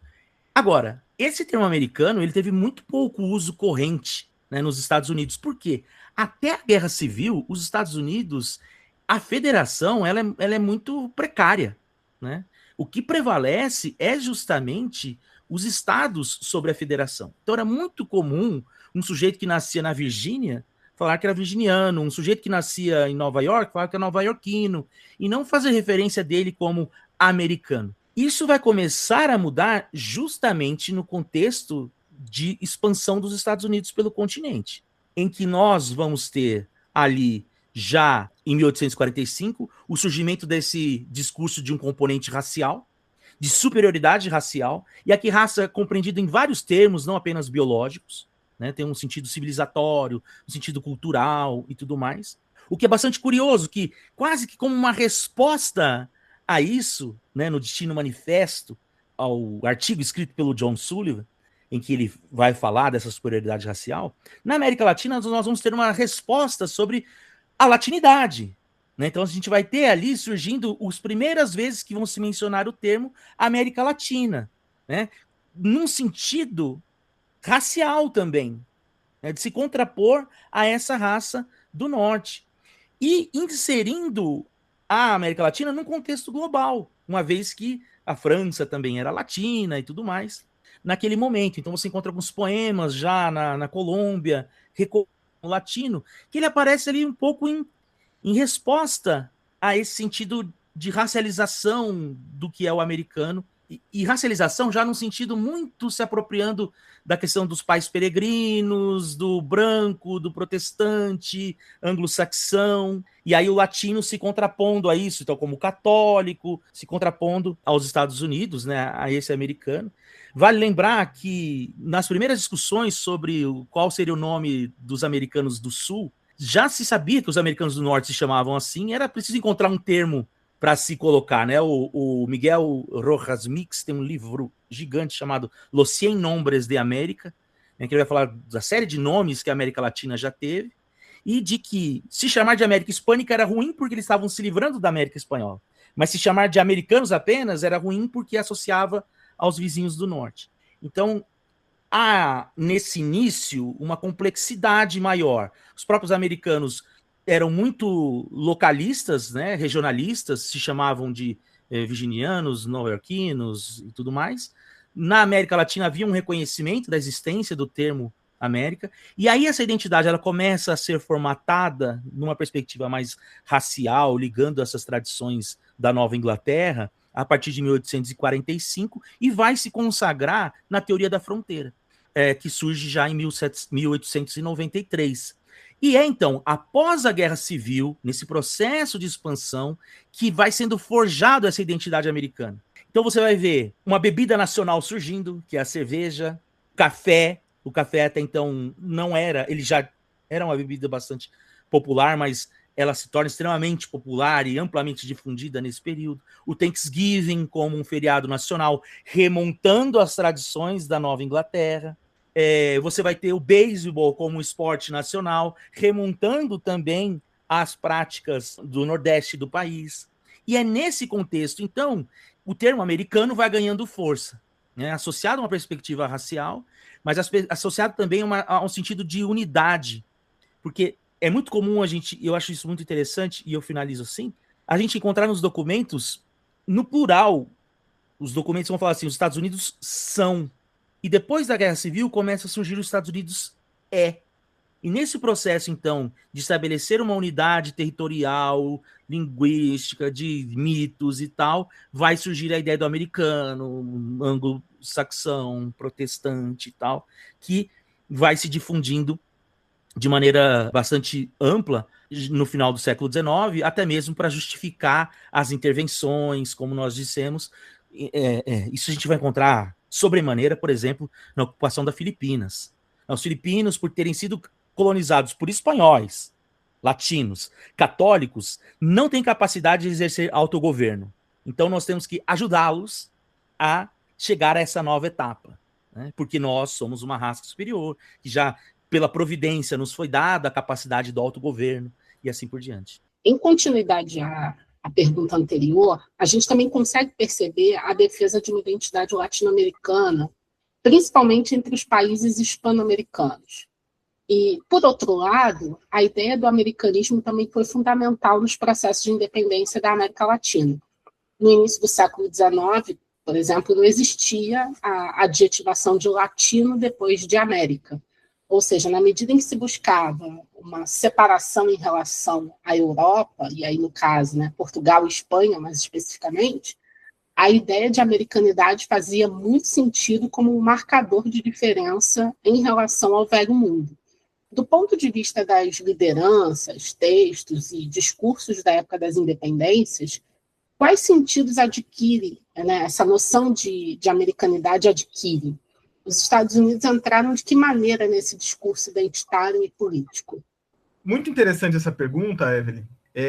Agora, esse termo americano ele teve muito pouco uso corrente, né, nos Estados Unidos. Por quê? Até a Guerra Civil, os Estados Unidos, a federação, ela é muito precária. Né? O que prevalece é justamente os estados sobre a federação. Então era muito comum um sujeito que nascia na Virgínia falar que era virginiano, um sujeito que nascia em Nova York falar que era nova-iorquino, e não fazer referência dele como americano. Isso vai começar a mudar justamente no contexto de expansão dos Estados Unidos pelo continente, em que nós vamos ter ali, já em 1845, o surgimento desse discurso de um componente racial, de superioridade racial, e aqui raça é compreendida em vários termos, não apenas biológicos, né? Tem um sentido civilizatório, um sentido cultural e tudo mais. O que é bastante curioso, que quase que como uma resposta a isso, né, no Destino Manifesto, ao artigo escrito pelo John Sullivan, em que ele vai falar dessa superioridade racial, na América Latina nós vamos ter uma resposta sobre a latinidade. Né? Então a gente vai ter ali surgindo as primeiras vezes que vão se mencionar o termo América Latina, né? Num sentido racial também, né? De se contrapor a essa raça do norte. E inserindo a América Latina num contexto global, uma vez que a França também era latina e tudo mais, naquele momento. Então você encontra alguns poemas já na Colômbia, latino, que ele aparece ali um pouco em resposta a esse sentido de racialização do que é o americano, e racialização já num sentido muito se apropriando da questão dos pais peregrinos, do branco, do protestante, anglo-saxão, e aí o latino se contrapondo a isso, então como católico, se contrapondo aos Estados Unidos, né, a esse americano. Vale lembrar que nas primeiras discussões sobre qual seria o nome dos americanos do Sul, já se sabia que os americanos do Norte se chamavam assim, era preciso encontrar um termo para se colocar, né? O Miguel Rojas Mix tem um livro gigante chamado Los 100 Nombres de América, né, que ele vai falar da série de nomes que a América Latina já teve, e de que se chamar de América Hispânica era ruim porque eles estavam se livrando da América Espanhola, mas se chamar de americanos apenas era ruim porque associava aos vizinhos do Norte. Então, há nesse início uma complexidade maior. Os próprios americanos eram muito localistas, né, regionalistas, se chamavam de virginianos, nova-iorquinos e tudo mais. Na América Latina havia um reconhecimento da existência do termo América, e aí essa identidade ela começa a ser formatada numa perspectiva mais racial, ligando essas tradições da Nova Inglaterra, a partir de 1845, e vai se consagrar na teoria da fronteira, que surge já em 1893. E então, após a Guerra Civil, nesse processo de expansão, que vai sendo forjado essa identidade americana. Então você vai ver uma bebida nacional surgindo, que é a cerveja, café. O café até então não era, ele já era uma bebida bastante popular, mas ela se torna extremamente popular e amplamente difundida nesse período. O Thanksgiving como um feriado nacional, remontando as tradições da Nova Inglaterra. Você vai ter o beisebol como um esporte nacional, remontando também as práticas do Nordeste do país. E é nesse contexto, então, o termo americano vai ganhando força, né? Associado a uma perspectiva racial, mas associado também a um sentido de unidade, porque é muito comum eu acho isso muito interessante, e eu finalizo assim, a gente encontrar nos documentos, no plural, os documentos vão falar assim, os Estados Unidos são, e depois da Guerra Civil começa a surgir os Estados Unidos é. E nesse processo, então, de estabelecer uma unidade territorial, linguística, de mitos e tal, vai surgir a ideia do americano, anglo-saxão, protestante e tal, que vai se difundindo de maneira bastante ampla no final do século XIX, até mesmo para justificar as intervenções, como nós dissemos. Isso a gente vai encontrar sobremaneira, por exemplo, na ocupação das Filipinas. Os filipinos, por terem sido colonizados por espanhóis, latinos, católicos, não têm capacidade de exercer autogoverno. Então nós temos que ajudá-los a chegar a essa nova etapa, né? Porque nós somos uma raça superior, que já pela providência nos foi dada a capacidade do autogoverno e assim por diante. Em continuidade à pergunta anterior, a gente também consegue perceber a defesa de uma identidade latino-americana, principalmente entre os países hispano-americanos. E, por outro lado, a ideia do americanismo também foi fundamental nos processos de independência da América Latina. No início do século XIX, por exemplo, não existia a adjetivação de latino depois de América. Ou seja, na medida em que se buscava uma separação em relação à Europa, e aí no caso, né, Portugal e Espanha, mais especificamente, a ideia de americanidade fazia muito sentido como um marcador de diferença em relação ao velho mundo. Do ponto de vista das lideranças, textos e discursos da época das independências, quais sentidos adquire, né, essa noção de americanidade adquire? Os Estados Unidos entraram de que maneira nesse discurso identitário e político? Muito interessante essa pergunta, Evelyn.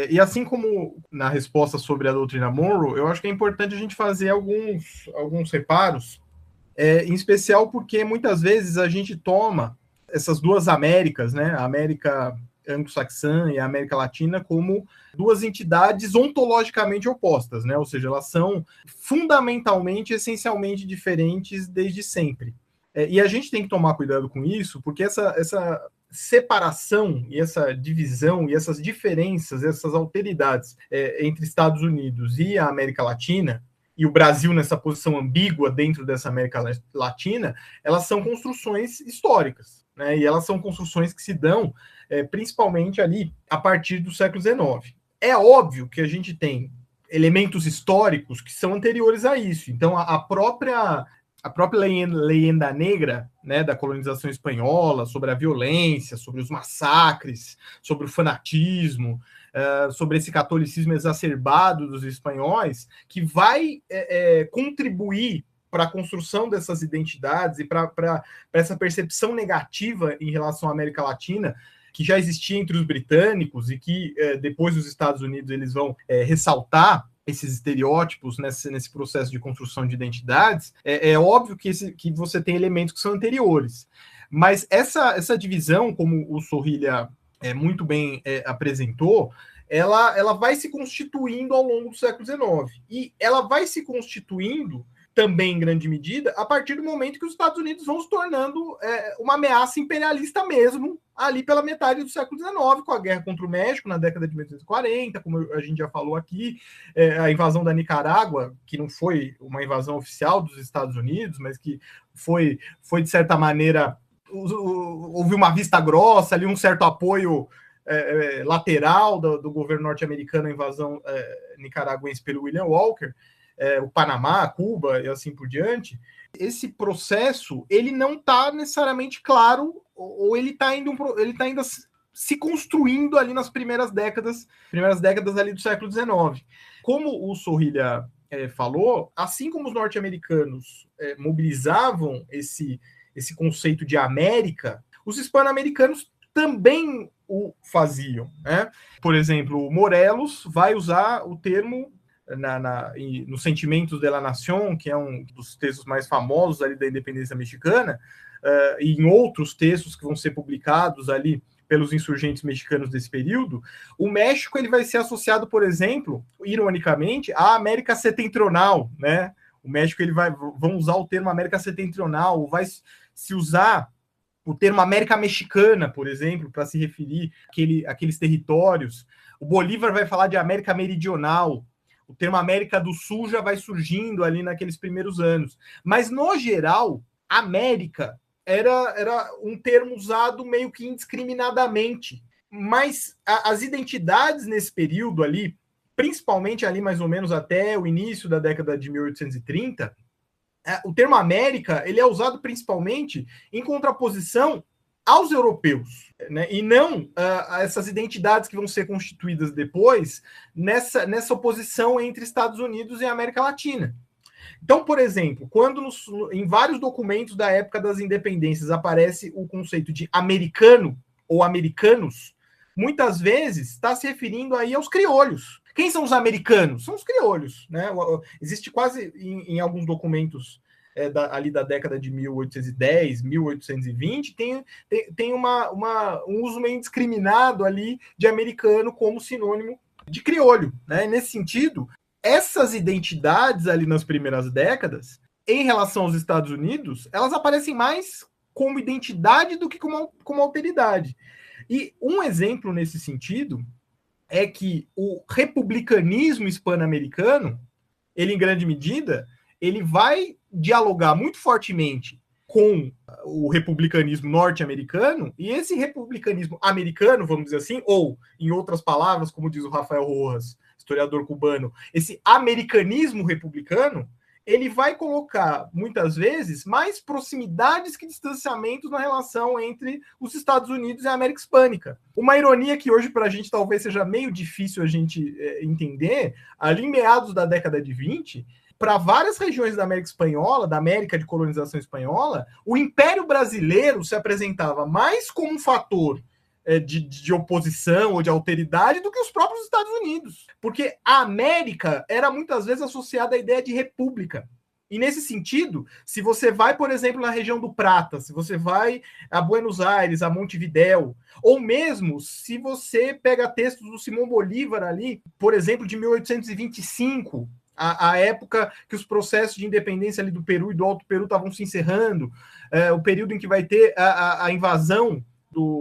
E assim como na resposta sobre a doutrina Monroe, eu acho que é importante a gente fazer alguns reparos, em especial porque muitas vezes a gente toma essas duas Américas, né, a América anglo-saxã e a América Latina, como duas entidades ontologicamente opostas, né? Ou seja, elas são fundamentalmente, essencialmente diferentes desde sempre. E a gente tem que tomar cuidado com isso, porque essa separação e essa divisão e essas diferenças, essas alteridades entre Estados Unidos e a América Latina, e o Brasil nessa posição ambígua dentro dessa América Latina, elas são construções históricas, né? E elas são construções que se dão principalmente ali a partir do século XIX. É óbvio que a gente tem elementos históricos que são anteriores a isso. Então, a própria leyenda negra, né, da colonização espanhola, sobre a violência, sobre os massacres, sobre o fanatismo, sobre esse catolicismo exacerbado dos espanhóis, que vai contribuir para a construção dessas identidades e para essa percepção negativa em relação à América Latina, que já existia entre os britânicos e que depois os Estados Unidos eles vão ressaltar esses estereótipos nesse processo de construção de identidades. É óbvio que você tem elementos que são anteriores, mas essa divisão, como o Zorrilla muito bem apresentou, ela vai se constituindo ao longo do século XIX, e ela vai se constituindo também em grande medida a partir do momento que os Estados Unidos vão se tornando uma ameaça imperialista mesmo, ali pela metade do século XIX, com a guerra contra o México, na década de 1840, como a gente já falou aqui, a invasão da Nicarágua, que não foi uma invasão oficial dos Estados Unidos, mas que foi de certa maneira, houve uma vista grossa, ali um certo apoio lateral do governo norte-americano à invasão nicaragüense pelo William Walker, o Panamá, Cuba e assim por diante. Esse processo ele não está necessariamente claro, ou ele está ainda se construindo ali nas primeiras décadas ali do século XIX. Como o Zorrilla falou, assim como os norte-americanos mobilizavam esse conceito de América, os hispano-americanos também o faziam, né? Por exemplo, Morelos vai usar o termo nos Sentimentos de la Nación, que é um dos textos mais famosos ali da independência mexicana, e em outros textos que vão ser publicados ali pelos insurgentes mexicanos desse período, o México ele vai ser associado, por exemplo, ironicamente, à América Setentrional, né? O México vão usar o termo América Setentrional, vai se usar o termo América Mexicana, por exemplo, para se referir àqueles territórios. O Bolívar vai falar de América Meridional. O termo América do Sul já vai surgindo ali naqueles primeiros anos. Mas, no geral, América era um termo usado meio que indiscriminadamente. Mas as identidades nesse período ali, principalmente ali mais ou menos até o início da década de 1830, o termo América ele é usado principalmente em contraposição aos europeus, né? E não a essas identidades que vão ser constituídas depois nessa oposição entre Estados Unidos e América Latina. Então, por exemplo, quando em vários documentos da época das independências aparece o conceito de americano ou americanos, muitas vezes está se referindo aí aos crioulos. Quem são os americanos? São os crioulos, né? Existe quase em alguns documentos ali da década de 1810, 1820, tem um uso meio indiscriminado ali de americano como sinônimo de crioulo, né? Nesse sentido, essas identidades ali nas primeiras décadas, em relação aos Estados Unidos, elas aparecem mais como identidade do que como alteridade. E um exemplo nesse sentido é que o republicanismo hispano-americano, ele em grande medida, ele vai dialogar muito fortemente com o republicanismo norte-americano, e esse republicanismo americano, vamos dizer assim, ou, em outras palavras, como diz o Rafael Rojas, historiador cubano, esse americanismo republicano, ele vai colocar, muitas vezes, mais proximidades que distanciamentos na relação entre os Estados Unidos e a América Hispânica. Uma ironia que hoje, para a gente, talvez seja meio difícil a gente entender, ali em meados da década de 20, para várias regiões da América Espanhola, da América de colonização espanhola, o Império Brasileiro se apresentava mais como um fator de oposição ou de alteridade do que os próprios Estados Unidos. Porque a América era muitas vezes associada à ideia de república. E nesse sentido, se você vai, por exemplo, na região do Prata, se você vai a Buenos Aires, a Montevidéu, ou mesmo se você pega textos do Simão Bolívar ali, por exemplo, de 1825, a época que os processos de independência ali do Peru e do Alto Peru estavam se encerrando, o período em que vai ter a invasão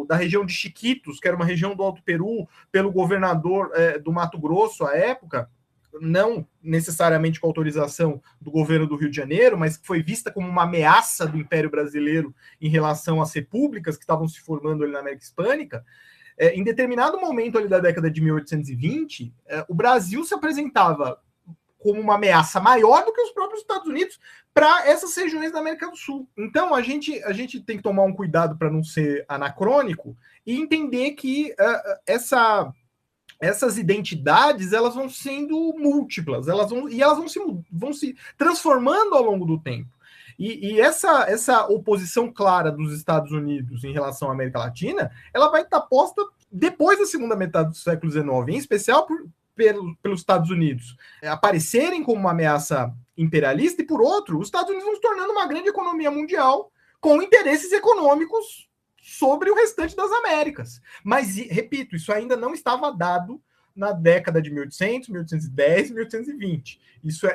da região de Chiquitos, que era uma região do Alto Peru, pelo governador do Mato Grosso à época, não necessariamente com autorização do governo do Rio de Janeiro, mas que foi vista como uma ameaça do Império Brasileiro em relação às repúblicas que estavam se formando ali na América Hispânica. Em determinado momento ali da década de 1820, o Brasil se apresentava como uma ameaça maior do que os próprios Estados Unidos para essas regiões da América do Sul. Então, a gente tem que tomar um cuidado para não ser anacrônico e entender que essas identidades elas vão sendo múltiplas, elas vão se transformando ao longo do tempo. E essa oposição clara dos Estados Unidos em relação à América Latina, ela vai estar posta depois da segunda metade do século XIX, em especial pelos Estados Unidos aparecerem como uma ameaça imperialista, e por outro, os Estados Unidos vão se tornando uma grande economia mundial com interesses econômicos sobre o restante das Américas. Mas, repito, isso ainda não estava dado na década de 1800, 1810, 1820.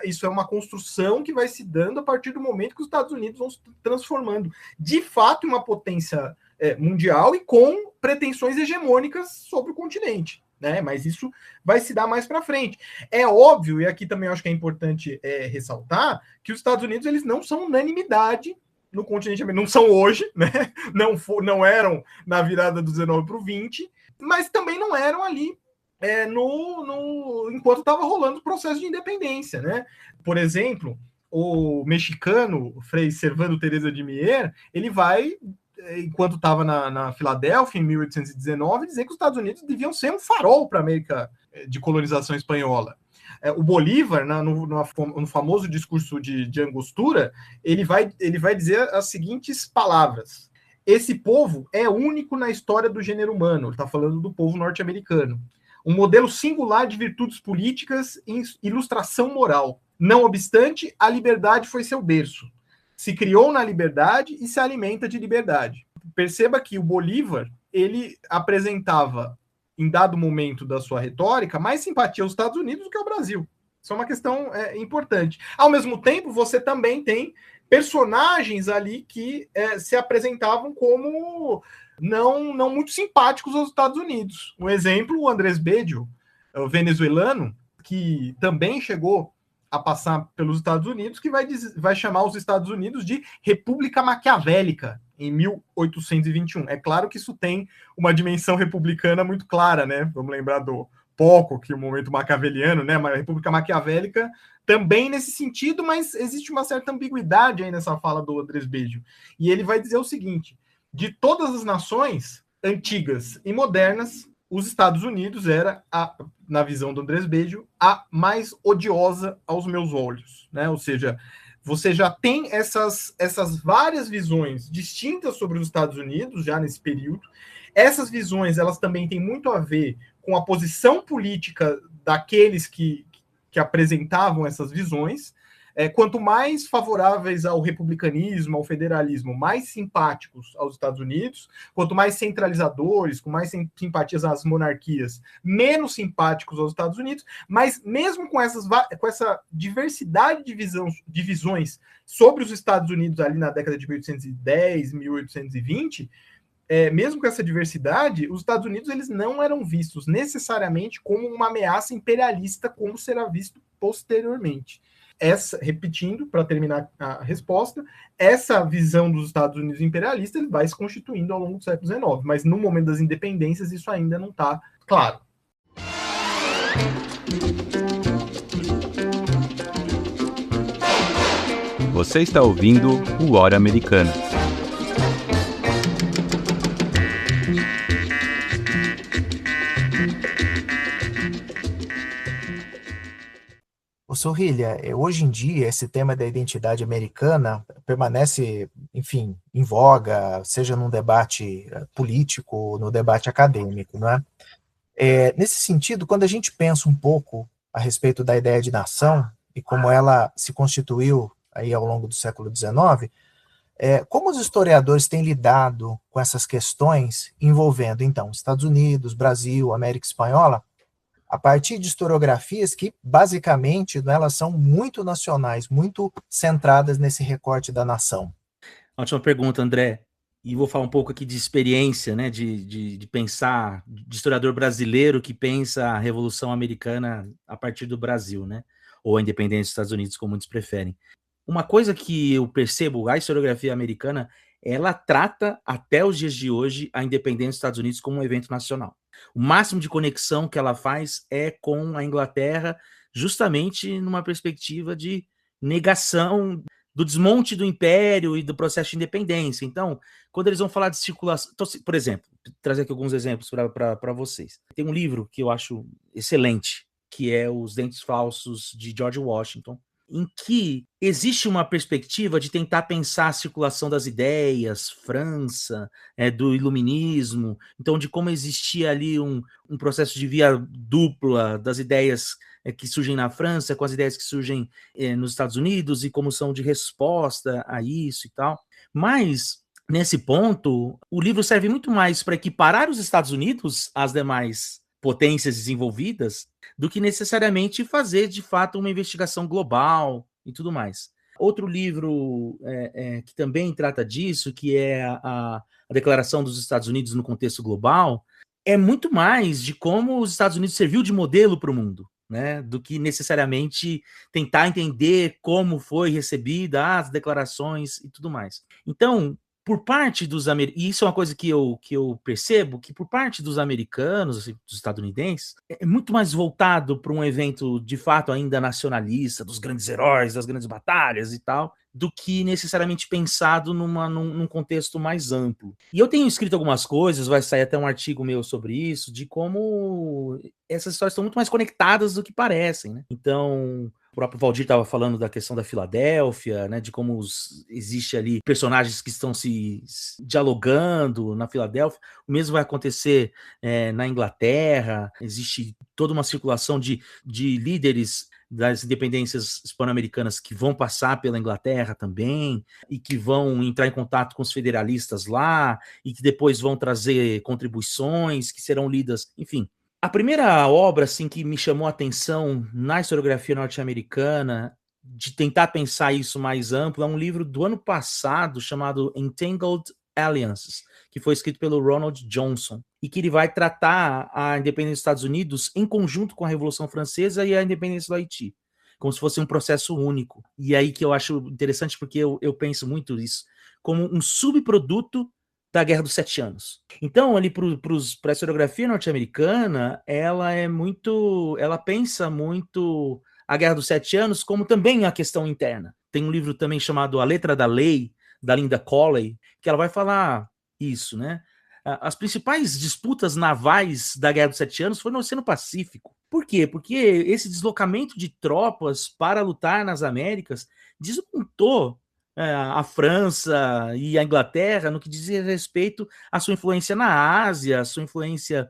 Isso é uma construção que vai se dando a partir do momento que os Estados Unidos vão se transformando, de fato, em uma potência mundial e com pretensões hegemônicas sobre o continente. Né? Mas isso vai se dar mais para frente. É óbvio, e aqui também eu acho que é importante ressaltar, que os Estados Unidos eles não são unanimidade no continente americano, não são hoje, né? Não eram na virada do 19 para o 20, mas também não eram ali enquanto estava rolando o processo de independência. Né? Por exemplo, o mexicano Frei Servando Teresa de Mier, ele vai, enquanto estava na Filadélfia, em 1819, dizer que os Estados Unidos deviam ser um farol para a América de colonização espanhola. O Bolívar, no famoso discurso de Angostura, ele vai dizer as seguintes palavras: esse povo é único na história do gênero humano. Ele está falando do povo norte-americano. Um modelo singular de virtudes políticas e ilustração moral. Não obstante, a liberdade foi seu berço. Se criou na liberdade e se alimenta de liberdade. Perceba que o Bolívar, ele apresentava, em dado momento da sua retórica, mais simpatia aos Estados Unidos do que ao Brasil. Isso é uma questão importante. Ao mesmo tempo, você também tem personagens ali que se apresentavam como não muito simpáticos aos Estados Unidos. Um exemplo, o Andrés Bello, o venezuelano, que também chegou a passar pelos Estados Unidos, que vai chamar os Estados Unidos de República Maquiavélica, em 1821. É claro que isso tem uma dimensão republicana muito clara, né? Vamos lembrar do Poco, que é o momento maquiaveliano, né? Uma República Maquiavélica também nesse sentido, mas existe uma certa ambiguidade aí nessa fala do Andrés Bello. E ele vai dizer o seguinte: de todas as nações antigas e modernas, os Estados Unidos era, na visão do Andrés Bello, a mais odiosa aos meus olhos, né? Ou seja, você já tem essas várias visões distintas sobre os Estados Unidos já nesse período. Essas visões, elas também têm muito a ver com a posição política daqueles que apresentavam essas visões. Quanto mais favoráveis ao republicanismo, ao federalismo, mais simpáticos aos Estados Unidos, quanto mais centralizadores, com mais simpatias às monarquias, menos simpáticos aos Estados Unidos, mas mesmo com essa diversidade de visões sobre os Estados Unidos ali na década de 1810, 1820, mesmo com essa diversidade, os Estados Unidos eles não eram vistos necessariamente como uma ameaça imperialista, como será visto posteriormente. Repetindo, para terminar a resposta, essa visão dos Estados Unidos imperialista ele vai se constituindo ao longo do século XIX, mas no momento das independências isso ainda não está claro. Você está ouvindo o Hora Americana. Ô Sorrilha, hoje em dia esse tema da identidade americana permanece, enfim, em voga, seja num debate político, no debate acadêmico, não é? Nesse sentido, quando a gente pensa um pouco a respeito da ideia de nação e como ela se constituiu aí ao longo do século XIX, como os historiadores têm lidado com essas questões envolvendo, então, Estados Unidos, Brasil, América Espanhola, a partir de historiografias que, basicamente, elas são muito nacionais, muito centradas nesse recorte da nação? Ótima pergunta, André. E vou falar um pouco aqui de experiência, né, de pensar, de historiador brasileiro que pensa a Revolução Americana a partir do Brasil, né, ou a independência dos Estados Unidos, como muitos preferem. Uma coisa que eu percebo, a historiografia americana, ela trata, até os dias de hoje, a independência dos Estados Unidos como um evento nacional. O máximo de conexão que ela faz é com a Inglaterra, justamente numa perspectiva de negação do desmonte do império e do processo de independência. Então, quando eles vão falar de circulação... Então, por exemplo, vou trazer aqui alguns exemplos para vocês. Tem um livro que eu acho excelente, que é Os Dentes Falsos, de George Washington, em que existe uma perspectiva de tentar pensar a circulação das ideias, França, do iluminismo, então de como existia ali um processo de via dupla das ideias que surgem na França com as ideias que surgem nos Estados Unidos e como são de resposta a isso e tal. Mas, nesse ponto, o livro serve muito mais para equiparar os Estados Unidos às demais potências desenvolvidas do que necessariamente fazer, de fato, uma investigação global e tudo mais. Outro livro que também trata disso, que é a Declaração dos Estados Unidos no Contexto Global, é muito mais de como os Estados Unidos serviu de modelo para o mundo, né, do que necessariamente tentar entender como foi recebida as declarações e tudo mais. Então, por parte dos americanos, e isso é uma coisa que eu percebo, que por parte dos americanos, assim, dos estadunidenses, é muito mais voltado para um evento de fato ainda nacionalista, dos grandes heróis, das grandes batalhas e tal, do que necessariamente pensado num contexto mais amplo. E eu tenho escrito algumas coisas, vai sair até um artigo meu sobre isso, de como essas histórias estão muito mais conectadas do que parecem, né? Então, próprio Valdir estava falando da questão da Filadélfia, né, de como existe ali personagens que estão se dialogando na Filadélfia. O mesmo vai acontecer na Inglaterra. Existe toda uma circulação de líderes das independências hispano-americanas que vão passar pela Inglaterra também, e que vão entrar em contato com os federalistas lá, e que depois vão trazer contribuições que serão lidas, enfim. A primeira obra assim, que me chamou a atenção na historiografia norte-americana, de tentar pensar isso mais amplo, é um livro do ano passado chamado Entangled Alliances, que foi escrito pelo Ronald Johnson, e que ele vai tratar a independência dos Estados Unidos em conjunto com a Revolução Francesa e a independência do Haiti, como se fosse um processo único. E aí que eu acho interessante, porque eu penso muito isso como um subproduto da Guerra dos 7 Anos. Então, ali para a historiografia norte-americana, ela pensa muito a Guerra dos 7 Anos como também a questão interna. Tem um livro também chamado A Letra da Lei, da Linda Colley, que ela vai falar isso, né? As principais disputas navais da Guerra dos 7 Anos foram no Oceano Pacífico. Por quê? Porque esse deslocamento de tropas para lutar nas Américas desmontou a França e a Inglaterra no que diz respeito à sua influência na Ásia, à sua influência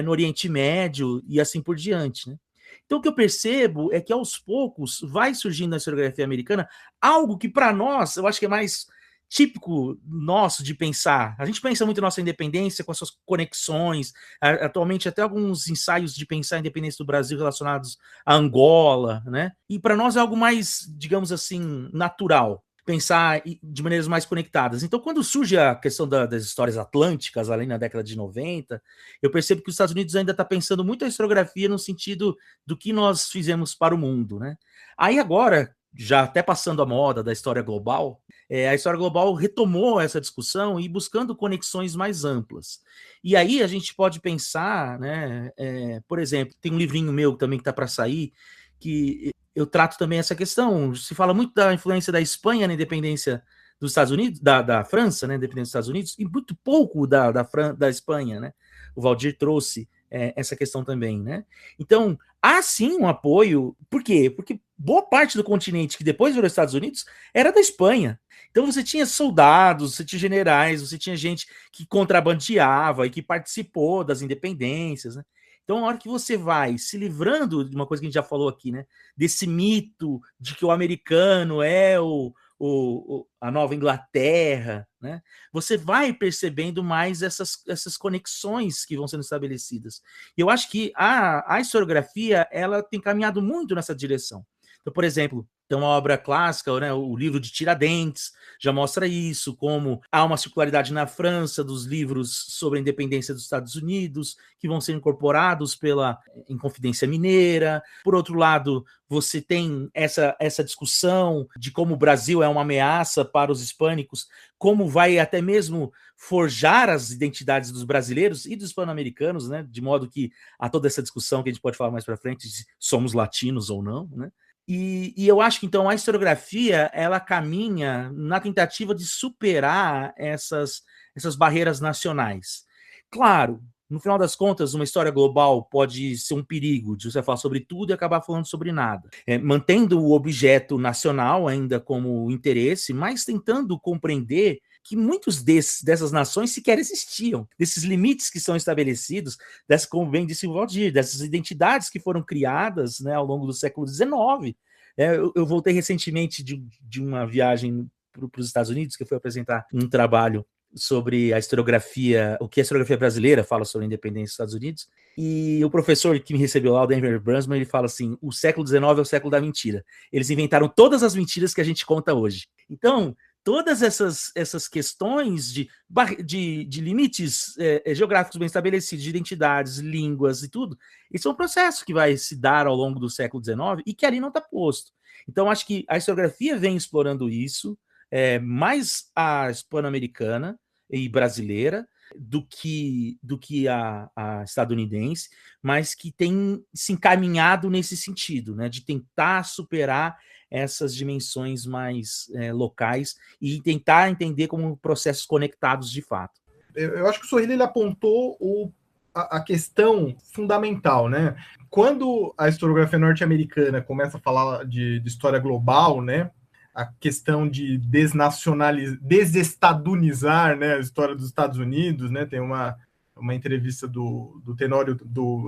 no Oriente Médio e assim por diante, né? Então, o que eu percebo é que, aos poucos, vai surgindo na historiografia americana algo que, para nós, eu acho que é mais típico nosso de pensar. A gente pensa muito em nossa independência com as suas conexões, atualmente até alguns ensaios de pensar a independência do Brasil relacionados a Angola, né? E para nós é algo mais, digamos assim, natural, pensar de maneiras mais conectadas. Então, quando surge a questão das histórias atlânticas, além na década de 90, eu percebo que os Estados Unidos ainda está pensando muito a historiografia no sentido do que nós fizemos para o mundo, né? Aí agora, já até passando a moda da história global, a história global retomou essa discussão e buscando conexões mais amplas. E aí a gente pode pensar, né? Por exemplo, tem um livrinho meu também que está para sair, que eu trato também essa questão. Se fala muito da influência da Espanha na independência dos Estados Unidos, da França, né, independência dos Estados Unidos, e muito pouco da Espanha, né? O Valdir trouxe essa questão também, né? Então, há sim um apoio. Por quê? Porque boa parte do continente que depois virou Estados Unidos era da Espanha. Então você tinha soldados, você tinha generais, você tinha gente que contrabandeava e que participou das independências, né? Então, a hora que você vai se livrando de uma coisa que a gente já falou aqui, né? Desse mito de que o americano é a Nova Inglaterra, né? Você vai percebendo mais essas conexões que vão sendo estabelecidas. E eu acho que a historiografia ela tem caminhado muito nessa direção. Então, por exemplo, tem uma obra clássica, né, o livro de Tiradentes, já mostra isso, como há uma circularidade na França dos livros sobre a independência dos Estados Unidos, que vão ser incorporados pela Inconfidência Mineira. Por outro lado, você tem essa discussão de como o Brasil é uma ameaça para os hispânicos, como vai até mesmo forjar as identidades dos brasileiros e dos hispano-americanos, né, de modo que há toda essa discussão que a gente pode falar mais para frente, de somos latinos ou não, né? E eu acho que, então, a historiografia ela caminha na tentativa de superar essas barreiras nacionais. Claro, no final das contas, uma história global pode ser um perigo de você falar sobre tudo e acabar falando sobre nada. Mantendo o objeto nacional ainda como interesse, mas tentando compreender que muitos dessas nações sequer existiam, desses limites que são estabelecidos, como bem disse o Valdir, dessas identidades que foram criadas, né, ao longo do século XIX. Eu voltei recentemente de uma viagem para os Estados Unidos, que eu fui apresentar um trabalho sobre a historiografia, o que a historiografia brasileira fala sobre a independência dos Estados Unidos, e o professor que me recebeu lá, o Denver Brunsman, ele fala assim, o século XIX é o século da mentira. Eles inventaram todas as mentiras que a gente conta hoje. Então, todas essas questões de limites geográficos bem estabelecidos, de identidades, línguas e tudo, isso é um processo que vai se dar ao longo do século XIX e que ali não está posto. Então, acho que a historiografia vem explorando isso, mais a hispano-americana e brasileira do que a estadunidense, mas que tem se encaminhado nesse sentido, né, de tentar superar essas dimensões mais locais e tentar entender como processos conectados de fato. Eu acho que o Sohili ele apontou o a questão fundamental, né? Quando a historiografia norte-americana começa a falar de história global, né? A questão de desestadunizar, né, a história dos Estados Unidos, né? Tem uma entrevista do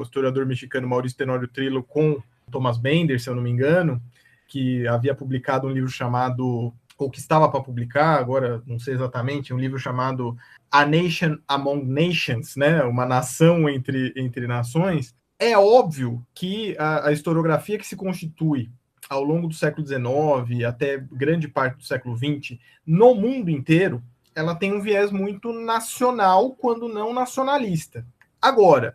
historiador mexicano Maurício Tenório Trillo com Thomas Bender, se eu não me engano, que havia publicado um livro chamado, ou que estava para publicar, agora não sei exatamente, um livro chamado A Nation Among Nations, né? Uma nação entre nações. É óbvio que a historiografia que se constitui ao longo do século XIX até grande parte do século XX, no mundo inteiro, ela tem um viés muito nacional, quando não nacionalista. Agora,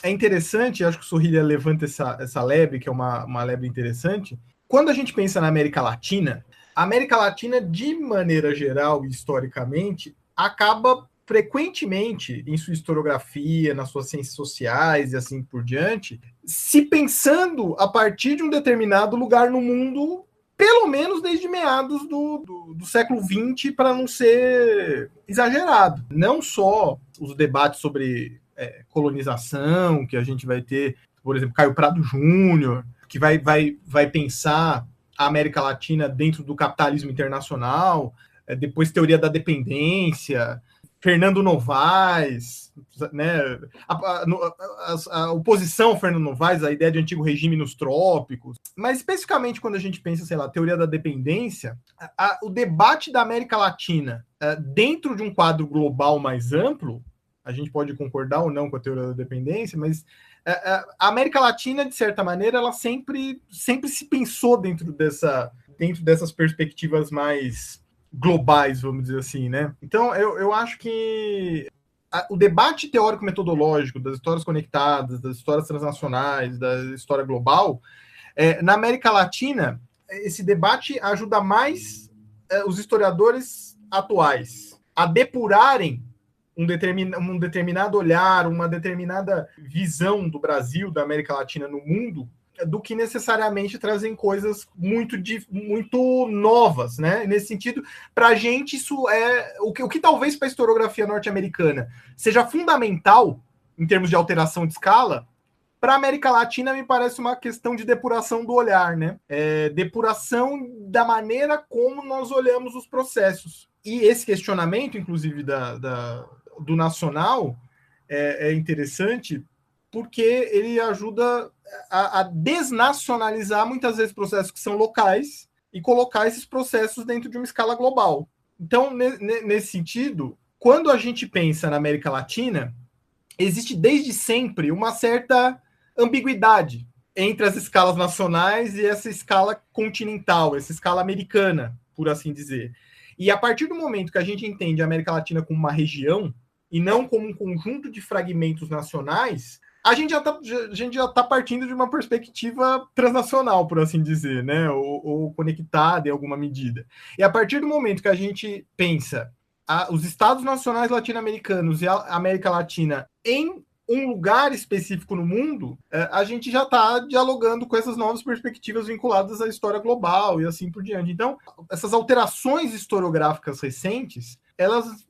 é interessante, acho que o Sorrilha levanta essa lebre, que é uma lebre interessante. Quando a gente pensa na América Latina, de maneira geral e historicamente, acaba frequentemente em sua historiografia, nas suas ciências sociais e assim por diante, se pensando a partir de um determinado lugar no mundo, pelo menos desde meados do século XX, para não ser exagerado. Não só os debates sobre colonização, que a gente vai ter, por exemplo, Caio Prado Júnior, que vai pensar a América Latina dentro do capitalismo internacional, depois teoria da dependência, Fernando Novaes, né? A oposição ao Fernando Novaes, a ideia de antigo regime nos trópicos. Mas, especificamente, quando a gente pensa, sei lá, teoria da dependência, o debate da América Latina dentro de um quadro global mais amplo, a gente pode concordar ou não com a teoria da dependência, mas a América Latina, de certa maneira, ela sempre se pensou dentro dessas perspectivas mais globais, vamos dizer assim, né? Então, eu acho que o debate teórico-metodológico das histórias conectadas, das histórias transnacionais, da história global, na América Latina, esse debate ajuda mais os historiadores atuais a depurarem um determinado olhar, uma determinada visão do Brasil, da América Latina no mundo, do que necessariamente trazem coisas muito novas, né? Nesse sentido, para a gente, isso é o que talvez para a historiografia norte-americana seja fundamental em termos de alteração de escala. Para a América Latina, me parece uma questão de depuração do olhar, né? Depuração da maneira como nós olhamos os processos. E esse questionamento, inclusive, do nacional, é interessante, porque ele ajuda a desnacionalizar muitas vezes processos que são locais e colocar esses processos dentro de uma escala global. Então, nesse sentido, quando a gente pensa na América Latina, existe desde sempre uma certa ambiguidade entre as escalas nacionais e essa escala continental, essa escala americana, por assim dizer. E a partir do momento que a gente entende a América Latina como uma região e não como um conjunto de fragmentos nacionais, a gente já está partindo de uma perspectiva transnacional, por assim dizer, né? Ou conectada em alguma medida. E a partir do momento que a gente pensa os Estados nacionais latino-americanos e a América Latina em um lugar específico no mundo, a gente já está dialogando com essas novas perspectivas vinculadas à história global e assim por diante. Então, essas alterações historiográficas recentes,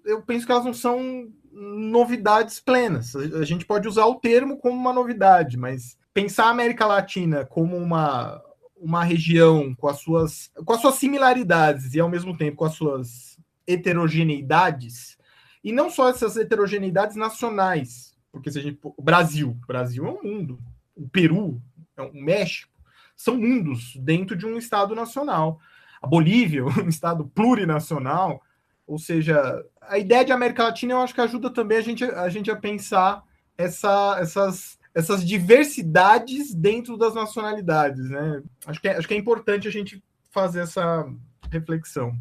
eu penso que elas não são novidades plenas. A gente pode usar o termo como uma novidade, mas pensar a América Latina como uma região com as suas similaridades e, ao mesmo tempo, com as suas heterogeneidades, e não só essas heterogeneidades nacionais, porque o Brasil é um mundo, o Peru, o México, são mundos dentro de um Estado nacional. A Bolívia, um Estado plurinacional. Ou seja, a ideia de América Latina, eu acho que ajuda também a gente a pensar essas diversidades dentro das nacionalidades, né? Acho que é importante a gente fazer essa reflexão.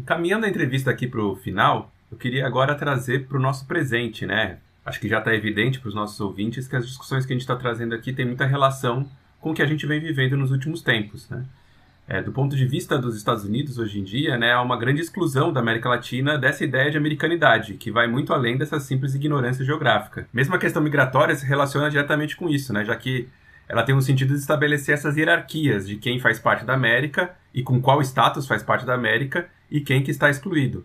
Caminhando a entrevista aqui para o final, eu queria agora trazer para o nosso presente, né? Acho que já está evidente para os nossos ouvintes que as discussões que a gente está trazendo aqui têm muita relação com o que a gente vem vivendo nos últimos tempos, né? Do ponto de vista dos Estados Unidos, hoje em dia, né, há uma grande exclusão da América Latina dessa ideia de americanidade, que vai muito além dessa simples ignorância geográfica. Mesmo a questão migratória se relaciona diretamente com isso, né, já que ela tem um sentido de estabelecer essas hierarquias de quem faz parte da América e com qual status faz parte da América e quem que está excluído.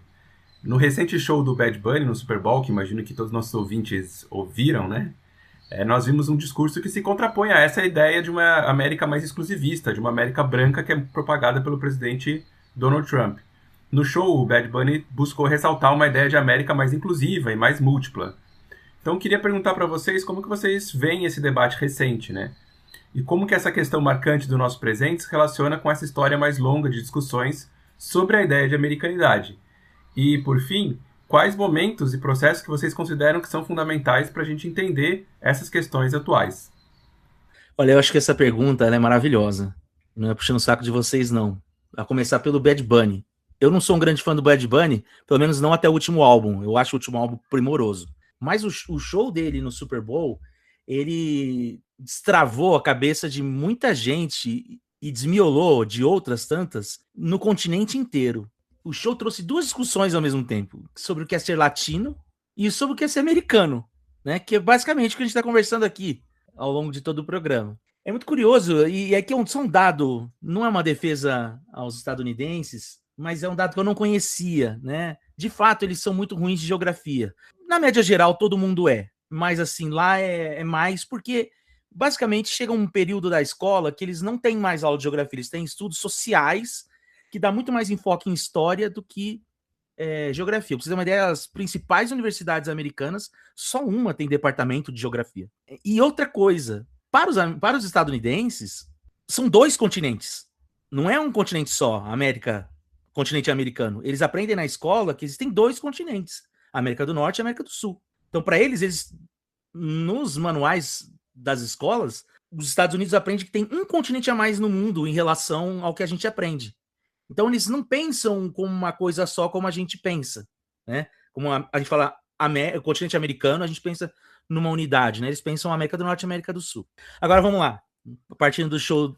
No recente show do Bad Bunny no Super Bowl, que imagino que todos os nossos ouvintes ouviram, né, nós vimos um discurso que se contrapõe a essa ideia de uma América mais exclusivista, de uma América branca que é propagada pelo presidente Donald Trump. No show, o Bad Bunny buscou ressaltar uma ideia de América mais inclusiva e mais múltipla. Então, queria perguntar para vocês como que vocês veem esse debate recente, né? E como que essa questão marcante do nosso presente se relaciona com essa história mais longa de discussões sobre a ideia de americanidade. E, por fim, quais momentos e processos que vocês consideram que são fundamentais para a gente entender essas questões atuais? Olha, eu acho que essa pergunta ela é maravilhosa. Não é puxando o saco de vocês, não. A começar pelo Bad Bunny. Eu não sou um grande fã do Bad Bunny, pelo menos não até o último álbum. Eu acho o último álbum primoroso. Mas o show dele no Super Bowl, ele destravou a cabeça de muita gente e desmiolou de outras tantas no continente inteiro. O show trouxe duas discussões ao mesmo tempo, sobre o que é ser latino e sobre o que é ser americano, né? Que é basicamente o que a gente está conversando aqui ao longo de todo o programa. É muito curioso, e aqui é um dado, não é uma defesa aos estadunidenses, mas é um dado que eu não conhecia, né? De fato, eles são muito ruins de geografia. Na média geral, todo mundo é, mas assim, lá é mais porque basicamente chega um período da escola que eles não têm mais aula de geografia, eles têm estudos sociais que dá muito mais enfoque em história do que geografia. Pra você ter uma ideia, as principais universidades americanas, só uma tem departamento de geografia. E outra coisa, para os estadunidenses, são 2 continentes. Não é um continente só, América, continente americano. Eles aprendem na escola que existem 2 continentes, a América do Norte e a América do Sul. Então, para eles, nos manuais das escolas, os Estados Unidos aprendem que tem um continente a mais no mundo em relação ao que a gente aprende. Então, eles não pensam como uma coisa só como a gente pensa, né? Como a gente fala o continente americano, a gente pensa numa unidade, né? Eles pensam América do Norte e América do Sul. Agora, vamos lá. Partindo do show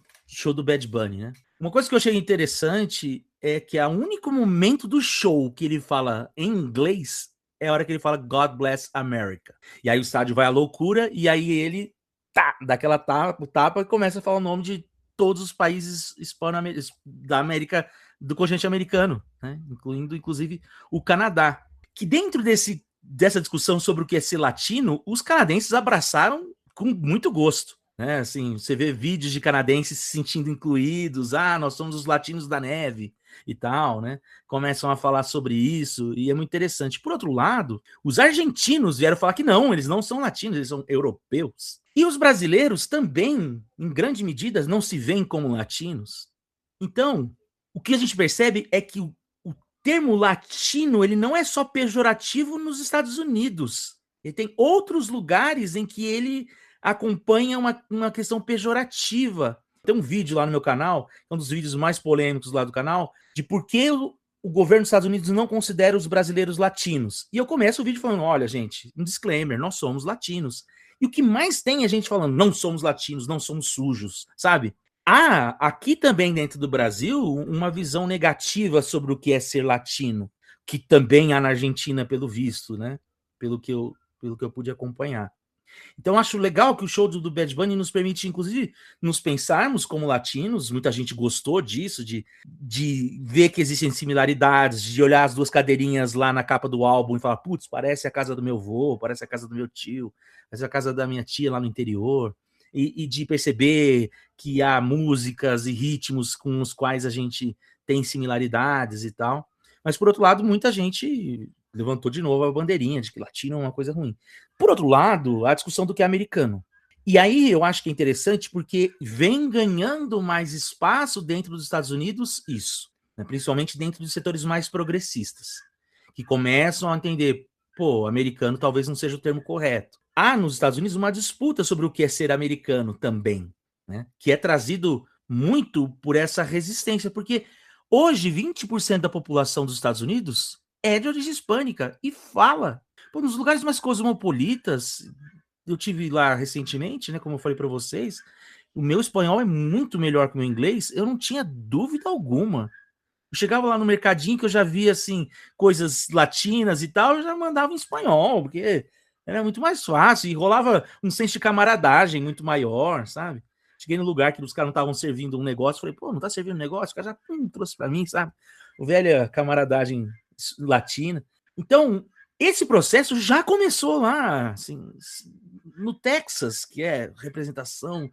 do Bad Bunny, né? Uma coisa que eu achei interessante é que o único momento do show que ele fala em inglês é a hora que ele fala God Bless America. E aí o estádio vai à loucura e aí ele dá aquela tapa e começa a falar o nome de todos os países da América, do continente americano, né? Incluindo, inclusive, o Canadá. Que dentro dessa discussão sobre o que é ser latino, os canadenses abraçaram com muito gosto, né? Assim, você vê vídeos de canadenses se sentindo incluídos, nós somos os latinos da neve e tal, né? Começam a falar sobre isso e é muito interessante. Por outro lado, os argentinos vieram falar que não, eles não são latinos, eles são europeus. E os brasileiros também, em grande medida, não se veem como latinos. Então, o que a gente percebe é que o termo latino ele não é só pejorativo nos Estados Unidos. Ele tem outros lugares em que ele acompanha uma questão pejorativa. Tem um vídeo lá no meu canal, um dos vídeos mais polêmicos lá do canal, de por que o governo dos Estados Unidos não considera os brasileiros latinos. E eu começo o vídeo falando, olha, gente, um disclaimer, nós somos latinos. E o que mais tem é gente falando, não somos latinos, não somos sujos, sabe? Há aqui também dentro do Brasil uma visão negativa sobre o que é ser latino, que também há na Argentina, pelo visto, né? Pelo que eu pude acompanhar. Então, acho legal que o show do Bad Bunny nos permite, inclusive, nos pensarmos como latinos. Muita gente gostou disso, de ver que existem similaridades, de olhar as 2 cadeirinhas lá na capa do álbum e falar, putz, parece a casa do meu avô, parece a casa do meu tio, parece a casa da minha tia lá no interior. E de perceber que há músicas e ritmos com os quais a gente tem similaridades e tal. Mas, por outro lado, muita gente levantou de novo a bandeirinha de que latino é uma coisa ruim. Por outro lado, a discussão do que é americano. E aí eu acho que é interessante porque vem ganhando mais espaço dentro dos Estados Unidos isso, né? Principalmente dentro dos setores mais progressistas, que começam a entender, americano talvez não seja o termo correto. Há nos Estados Unidos uma disputa sobre o que é ser americano também, né? Que é trazido muito por essa resistência, porque hoje 20% da população dos Estados Unidos é de origem hispânica e fala. Nos lugares mais cosmopolitas, eu tive lá recentemente, né, como eu falei para vocês, o meu espanhol é muito melhor que o meu inglês, eu não tinha dúvida alguma. Eu chegava lá no mercadinho que eu já via, assim, coisas latinas e tal, eu já mandava em espanhol, porque era muito mais fácil, e rolava um senso de camaradagem muito maior, sabe? Cheguei no lugar que os caras não estavam servindo um negócio, falei, não tá servindo um negócio? O cara já trouxe para mim, sabe? O velha camaradagem latina. Então, Esse processo já começou lá, assim, no Texas, que é representação,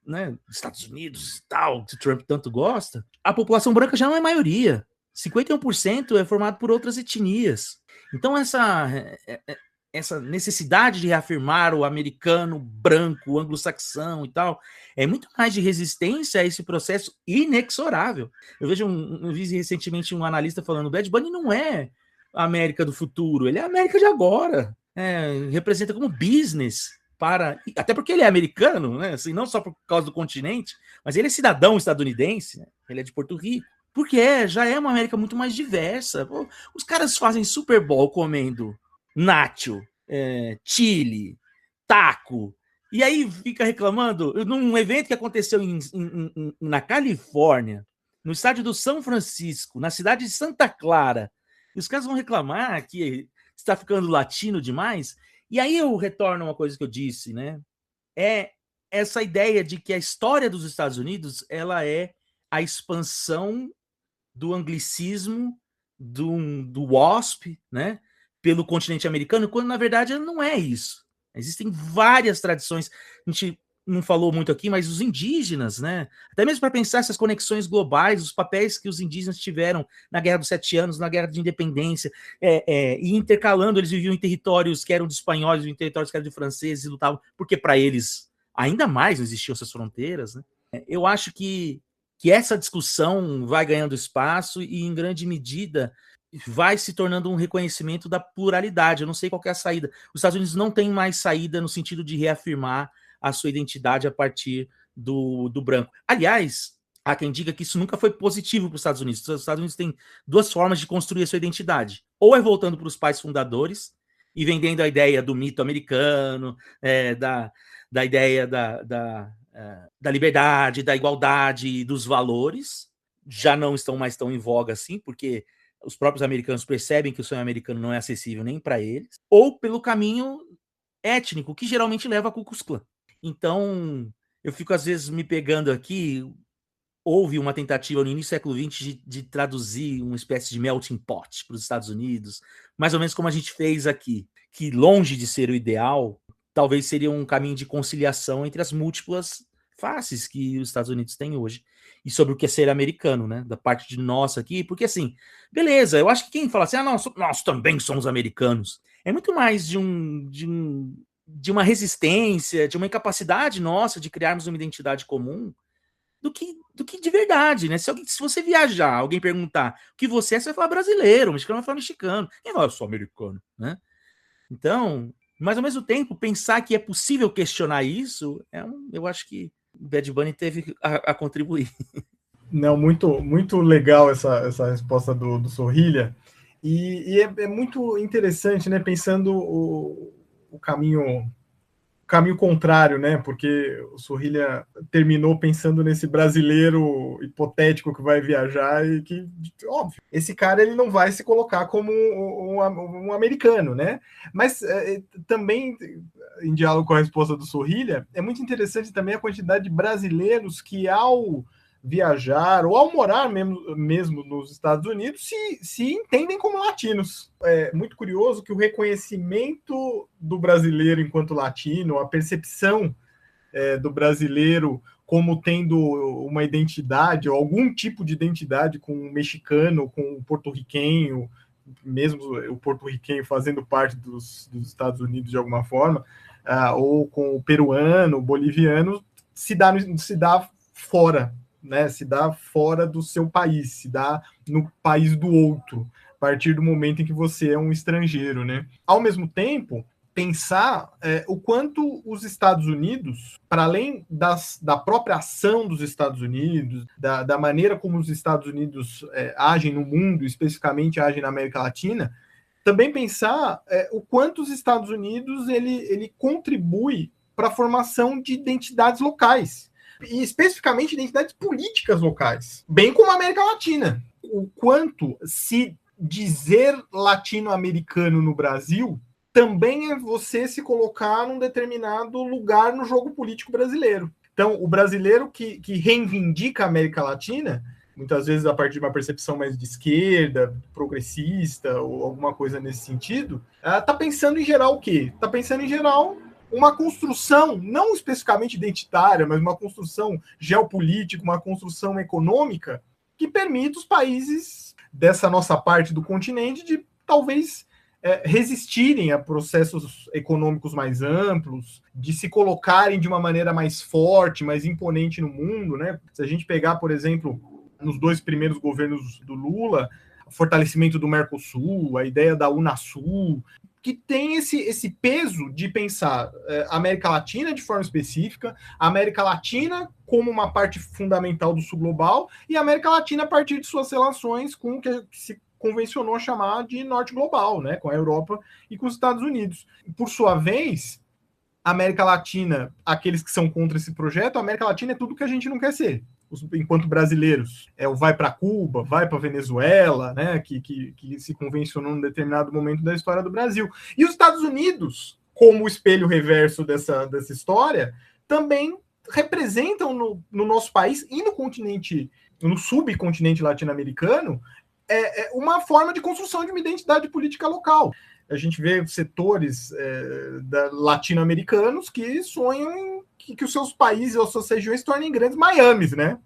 né, dos Estados Unidos e tal, que o Trump tanto gosta. A população branca já não é maioria. 51% é formado por outras etnias. Então, essa necessidade de reafirmar o americano branco, o anglo-saxão e tal, é muito mais de resistência a esse processo inexorável. Eu vi recentemente um analista falando: o Bad Bunny não é a América do futuro, ele é a América de agora. Representa como business até porque ele é americano, né? Assim, não só por causa do continente, mas ele é cidadão estadunidense, né? Ele é de Porto Rico. Porque já é uma América muito mais diversa. Pô, os caras fazem Super Bowl comendo nacho, chile, taco, e aí fica reclamando num evento que aconteceu na Califórnia, no estádio do São Francisco, na cidade de Santa Clara, e os caras vão reclamar que está ficando latino demais. E aí eu retorno a uma coisa que eu disse, né? É essa ideia de que a história dos Estados Unidos, ela é a expansão do anglicismo, do WASP, né? Pelo continente americano, quando na verdade não é isso. Existem várias tradições. A gente não falou muito aqui, mas os indígenas, né? Até mesmo para pensar essas conexões globais, os papéis que os indígenas tiveram na Guerra dos 7 Anos, na Guerra de Independência, e intercalando, eles viviam em territórios que eram de espanhóis, em territórios que eram de franceses, e lutavam, porque para eles ainda mais não existiam essas fronteiras, né? Eu acho que essa discussão vai ganhando espaço e, em grande medida, vai se tornando um reconhecimento da pluralidade. Eu não sei qual é a saída. Os Estados Unidos não têm mais saída no sentido de reafirmar a sua identidade a partir do branco. Aliás, há quem diga que isso nunca foi positivo para os Estados Unidos. Os Estados Unidos têm duas formas de construir a sua identidade. Ou é voltando para os pais fundadores e vendendo a ideia do mito americano, da ideia da liberdade, da igualdade, dos valores. Já não estão mais tão em voga assim, porque os próprios americanos percebem que o sonho americano não é acessível nem para eles. Ou pelo caminho étnico, que geralmente leva a Ku Klux Klan. Então, eu fico às vezes me pegando aqui. Houve uma tentativa no início do século XX de traduzir uma espécie de melting pot para os Estados Unidos, mais ou menos como a gente fez aqui, que longe de ser o ideal, talvez seria um caminho de conciliação entre as múltiplas faces que os Estados Unidos têm hoje, e sobre o que é ser americano, né? Da parte de nós aqui, porque assim, beleza, eu acho que quem fala assim, nós também somos americanos, é muito mais de uma resistência, de uma incapacidade nossa de criarmos uma identidade comum, do que de verdade, né? Se você viajar, alguém perguntar o que você é, você vai falar brasileiro, o mexicano vai falar mexicano. Quem fala, eu sou americano, né? Então, mas ao mesmo tempo, pensar que é possível questionar isso, eu acho que o Bad Bunny teve a contribuir. Não, muito, muito legal essa resposta do Zorrilla. E é muito interessante, né? Pensando o caminho contrário, né? Porque o Zorrilla terminou pensando nesse brasileiro hipotético que vai viajar e que, óbvio, esse cara ele não vai se colocar como um americano, né? Mas também, em diálogo com a resposta do Zorrilla, é muito interessante também a quantidade de brasileiros que, ao viajar ou ao morar mesmo nos Estados Unidos, se entendem como latinos. É muito curioso que o reconhecimento do brasileiro enquanto latino, a percepção do brasileiro como tendo uma identidade, ou algum tipo de identidade com o mexicano, com o porto-riquenho, mesmo o porto-riquenho fazendo parte dos Estados Unidos de alguma forma, ou com o peruano, o boliviano, se dá fora, né, se dá fora do seu país, se dá no país do outro, a partir do momento em que você é um estrangeiro, né? Ao mesmo tempo, pensar o quanto os Estados Unidos, para além da própria ação dos Estados Unidos, da maneira como os Estados Unidos agem no mundo, especificamente agem na América Latina, também pensar o quanto os Estados Unidos ele contribui para a formação de identidades locais, e especificamente identidades políticas locais, bem como a América Latina. O quanto se dizer latino-americano no Brasil também é você se colocar num determinado lugar no jogo político brasileiro. Então, o brasileiro que reivindica a América Latina muitas vezes a partir de uma percepção mais de esquerda, progressista, ou alguma coisa nesse sentido, está pensando em geral o quê? Está pensando em geral uma construção, não especificamente identitária, mas uma construção geopolítica, uma construção econômica que permita os países dessa nossa parte do continente de talvez resistirem a processos econômicos mais amplos, de se colocarem de uma maneira mais forte, mais imponente no mundo, né? Se a gente pegar, por exemplo, nos 2 primeiros governos do Lula, o fortalecimento do Mercosul, a ideia da Unasul, que tem esse peso de pensar a América Latina de forma específica, a América Latina como uma parte fundamental do Sul global e a América Latina a partir de suas relações com o que se convencionou chamar de Norte global, né, com a Europa e com os Estados Unidos. Por sua vez, a América Latina, aqueles que são contra esse projeto, a América Latina é tudo que a gente não quer ser, enquanto brasileiros. Vai para Cuba, vai para Venezuela, né, que se convencionou em um determinado momento da história do Brasil. E os Estados Unidos, como o espelho reverso dessa história, também representam no nosso país e no continente, no subcontinente latino-americano, uma forma de construção de uma identidade política local. A gente vê setores latino-americanos que sonham que os seus países ou suas regiões se tornem grandes Miamis, né?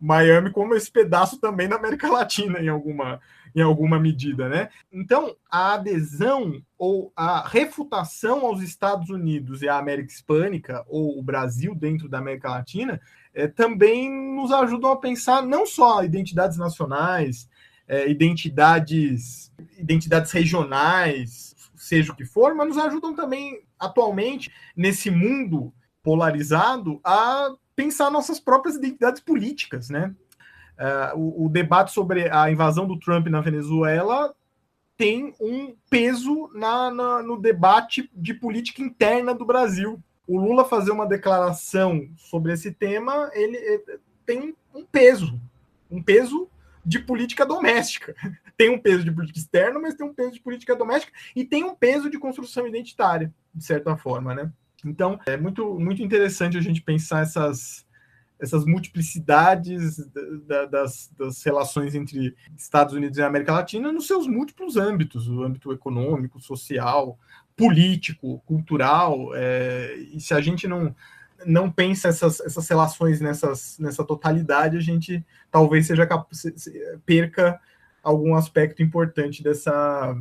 Miami como esse pedaço também da América Latina, em alguma medida, né? Então, a adesão ou a refutação aos Estados Unidos e à América Hispânica, ou o Brasil dentro da América Latina, também nos ajudam a pensar não só identidades nacionais, identidades regionais, seja o que for, mas nos ajudam também, atualmente, nesse mundo polarizado, a pensar nossas próprias identidades políticas, né? O debate sobre a invasão do Trump na Venezuela tem um peso no debate de política interna do Brasil. O Lula fazer uma declaração sobre esse tema, ele tem um peso de política doméstica. Tem um peso de política externa, mas tem um peso de política doméstica e tem um peso de construção identitária, de certa forma, né? Então, é muito, muito interessante a gente pensar essas multiplicidades das relações entre Estados Unidos e América Latina nos seus múltiplos âmbitos, o âmbito econômico, social, político, cultural, e se a gente não pensa essas relações nessa totalidade, a gente talvez perca algum aspecto importante dessa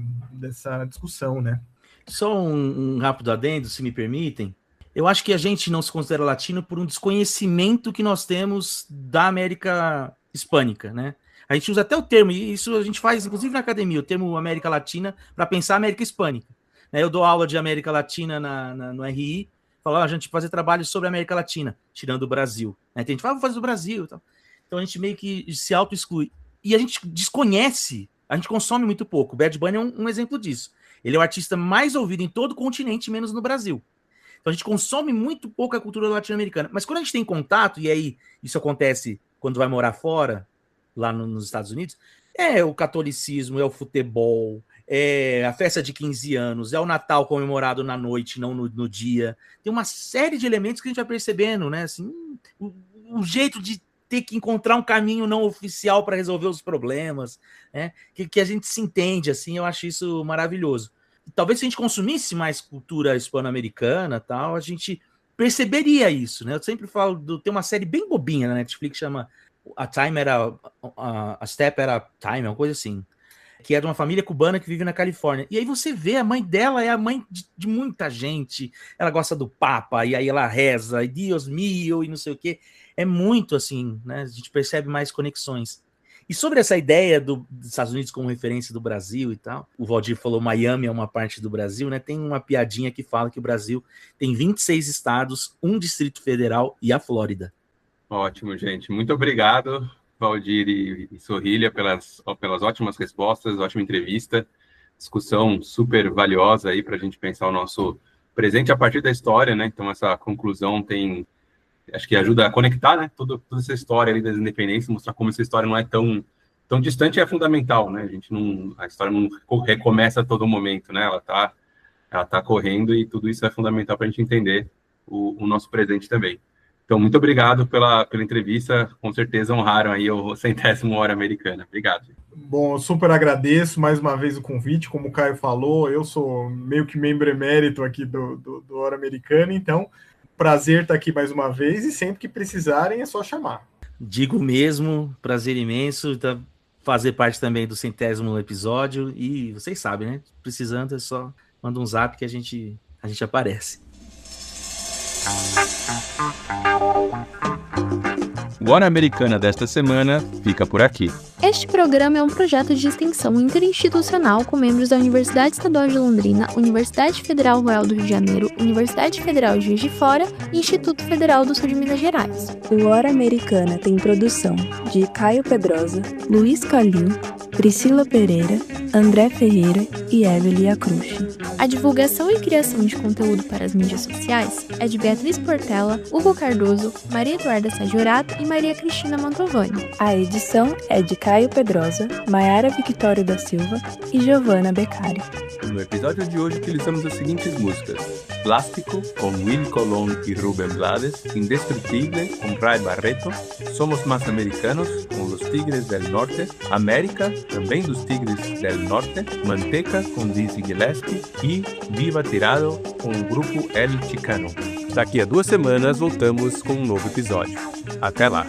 discussão, né? Só um rápido adendo, se me permitem. Eu acho que a gente não se considera latino por um desconhecimento que nós temos da América Hispânica, né? A gente usa até o termo, e isso a gente faz, inclusive na academia, o termo América Latina para pensar América Hispânica. Eu dou aula de América Latina no RI, falo, a gente fazer trabalho sobre a América Latina, tirando o Brasil. Tem gente que fala, vou fazer o Brasil. Então a gente meio que se auto-exclui. E a gente desconhece, a gente consome muito pouco. O Bad Bunny é um exemplo disso. Ele é o artista mais ouvido em todo o continente, menos no Brasil. Então a gente consome muito pouco a cultura latino-americana. Mas quando a gente tem contato, e aí isso acontece quando vai morar fora, lá nos Estados Unidos, é o catolicismo, é o futebol, é a festa de 15 anos, é o Natal comemorado na noite, não no dia. Tem uma série de elementos que a gente vai percebendo, né? Assim, o jeito de ter que encontrar um caminho não oficial para resolver os problemas, né? Que a gente se entende, assim, eu acho isso maravilhoso. Talvez se a gente consumisse mais cultura hispano-americana, tal, a gente perceberia isso, né? Eu sempre falo, tem uma série bem bobinha na Netflix, chama A Step at a Time, uma coisa assim, que é de uma família cubana que vive na Califórnia. E aí você vê, a mãe dela é a mãe de muita gente, ela gosta do Papa, e aí ela reza, e Dios mío, e não sei o quê. É muito assim, né? A gente percebe mais conexões. E sobre essa ideia dos Estados Unidos como referência do Brasil e tal, o Valdir falou Miami é uma parte do Brasil, né? Tem uma piadinha que fala que o Brasil tem 26 estados, um Distrito Federal e a Flórida. Ótimo, gente. Muito obrigado, Valdir e Sorrilha, pelas ótimas respostas, ótima entrevista, discussão super valiosa aí para a gente pensar o nosso presente a partir da história, né? Então essa conclusão acho que ajuda a conectar, né? Toda essa história ali das independências, mostrar como essa história não é tão distante, é fundamental, né? A história não recomeça a todo momento, né? Ela tá correndo e tudo isso é fundamental para a gente entender o nosso presente também. Então, muito obrigado pela entrevista. Com certeza honraram aí o 100º Hora Americana. Obrigado. Bom, eu super agradeço mais uma vez o convite. Como o Caio falou, eu sou meio que membro emérito aqui do Hora Americana, então prazer estar aqui mais uma vez e sempre que precisarem é só chamar. Digo mesmo, prazer imenso fazer parte também do 100º episódio e vocês sabem, né? Precisando é só manda um zap que a gente aparece. O Hora Americana desta semana fica por aqui. Este programa é um projeto de extensão interinstitucional com membros da Universidade Estadual de Londrina, Universidade Federal Rural do Rio de Janeiro, Universidade Federal de Juiz de Fora e Instituto Federal do Sul de Minas Gerais. O Hora Americana tem produção de Caio Pedrosa, Luiz Calim, Priscila Pereira, André Ferreira e Evelie Acrucci. A divulgação e criação de conteúdo para as mídias sociais é de Beatriz Portela, Hugo Cardoso, Maria Eduarda Sajorato e Maria Cristina Mantovani. A edição é de Caio Pedrosa, Maiara Victório da Silva e Giovanna Beccari. No episódio de hoje utilizamos as seguintes músicas: Plástico, com Willy Colón e Rubén Blades; Indestructible, com Ray Barreto; Somos Más Americanos, com Los Tigres del Norte; América, também dos Tigres del Norte; Manteca, com Dizzy Gillespie; e Viva Tirado, com o grupo El Chicano. Daqui a 2 semanas voltamos com um novo episódio. Até lá!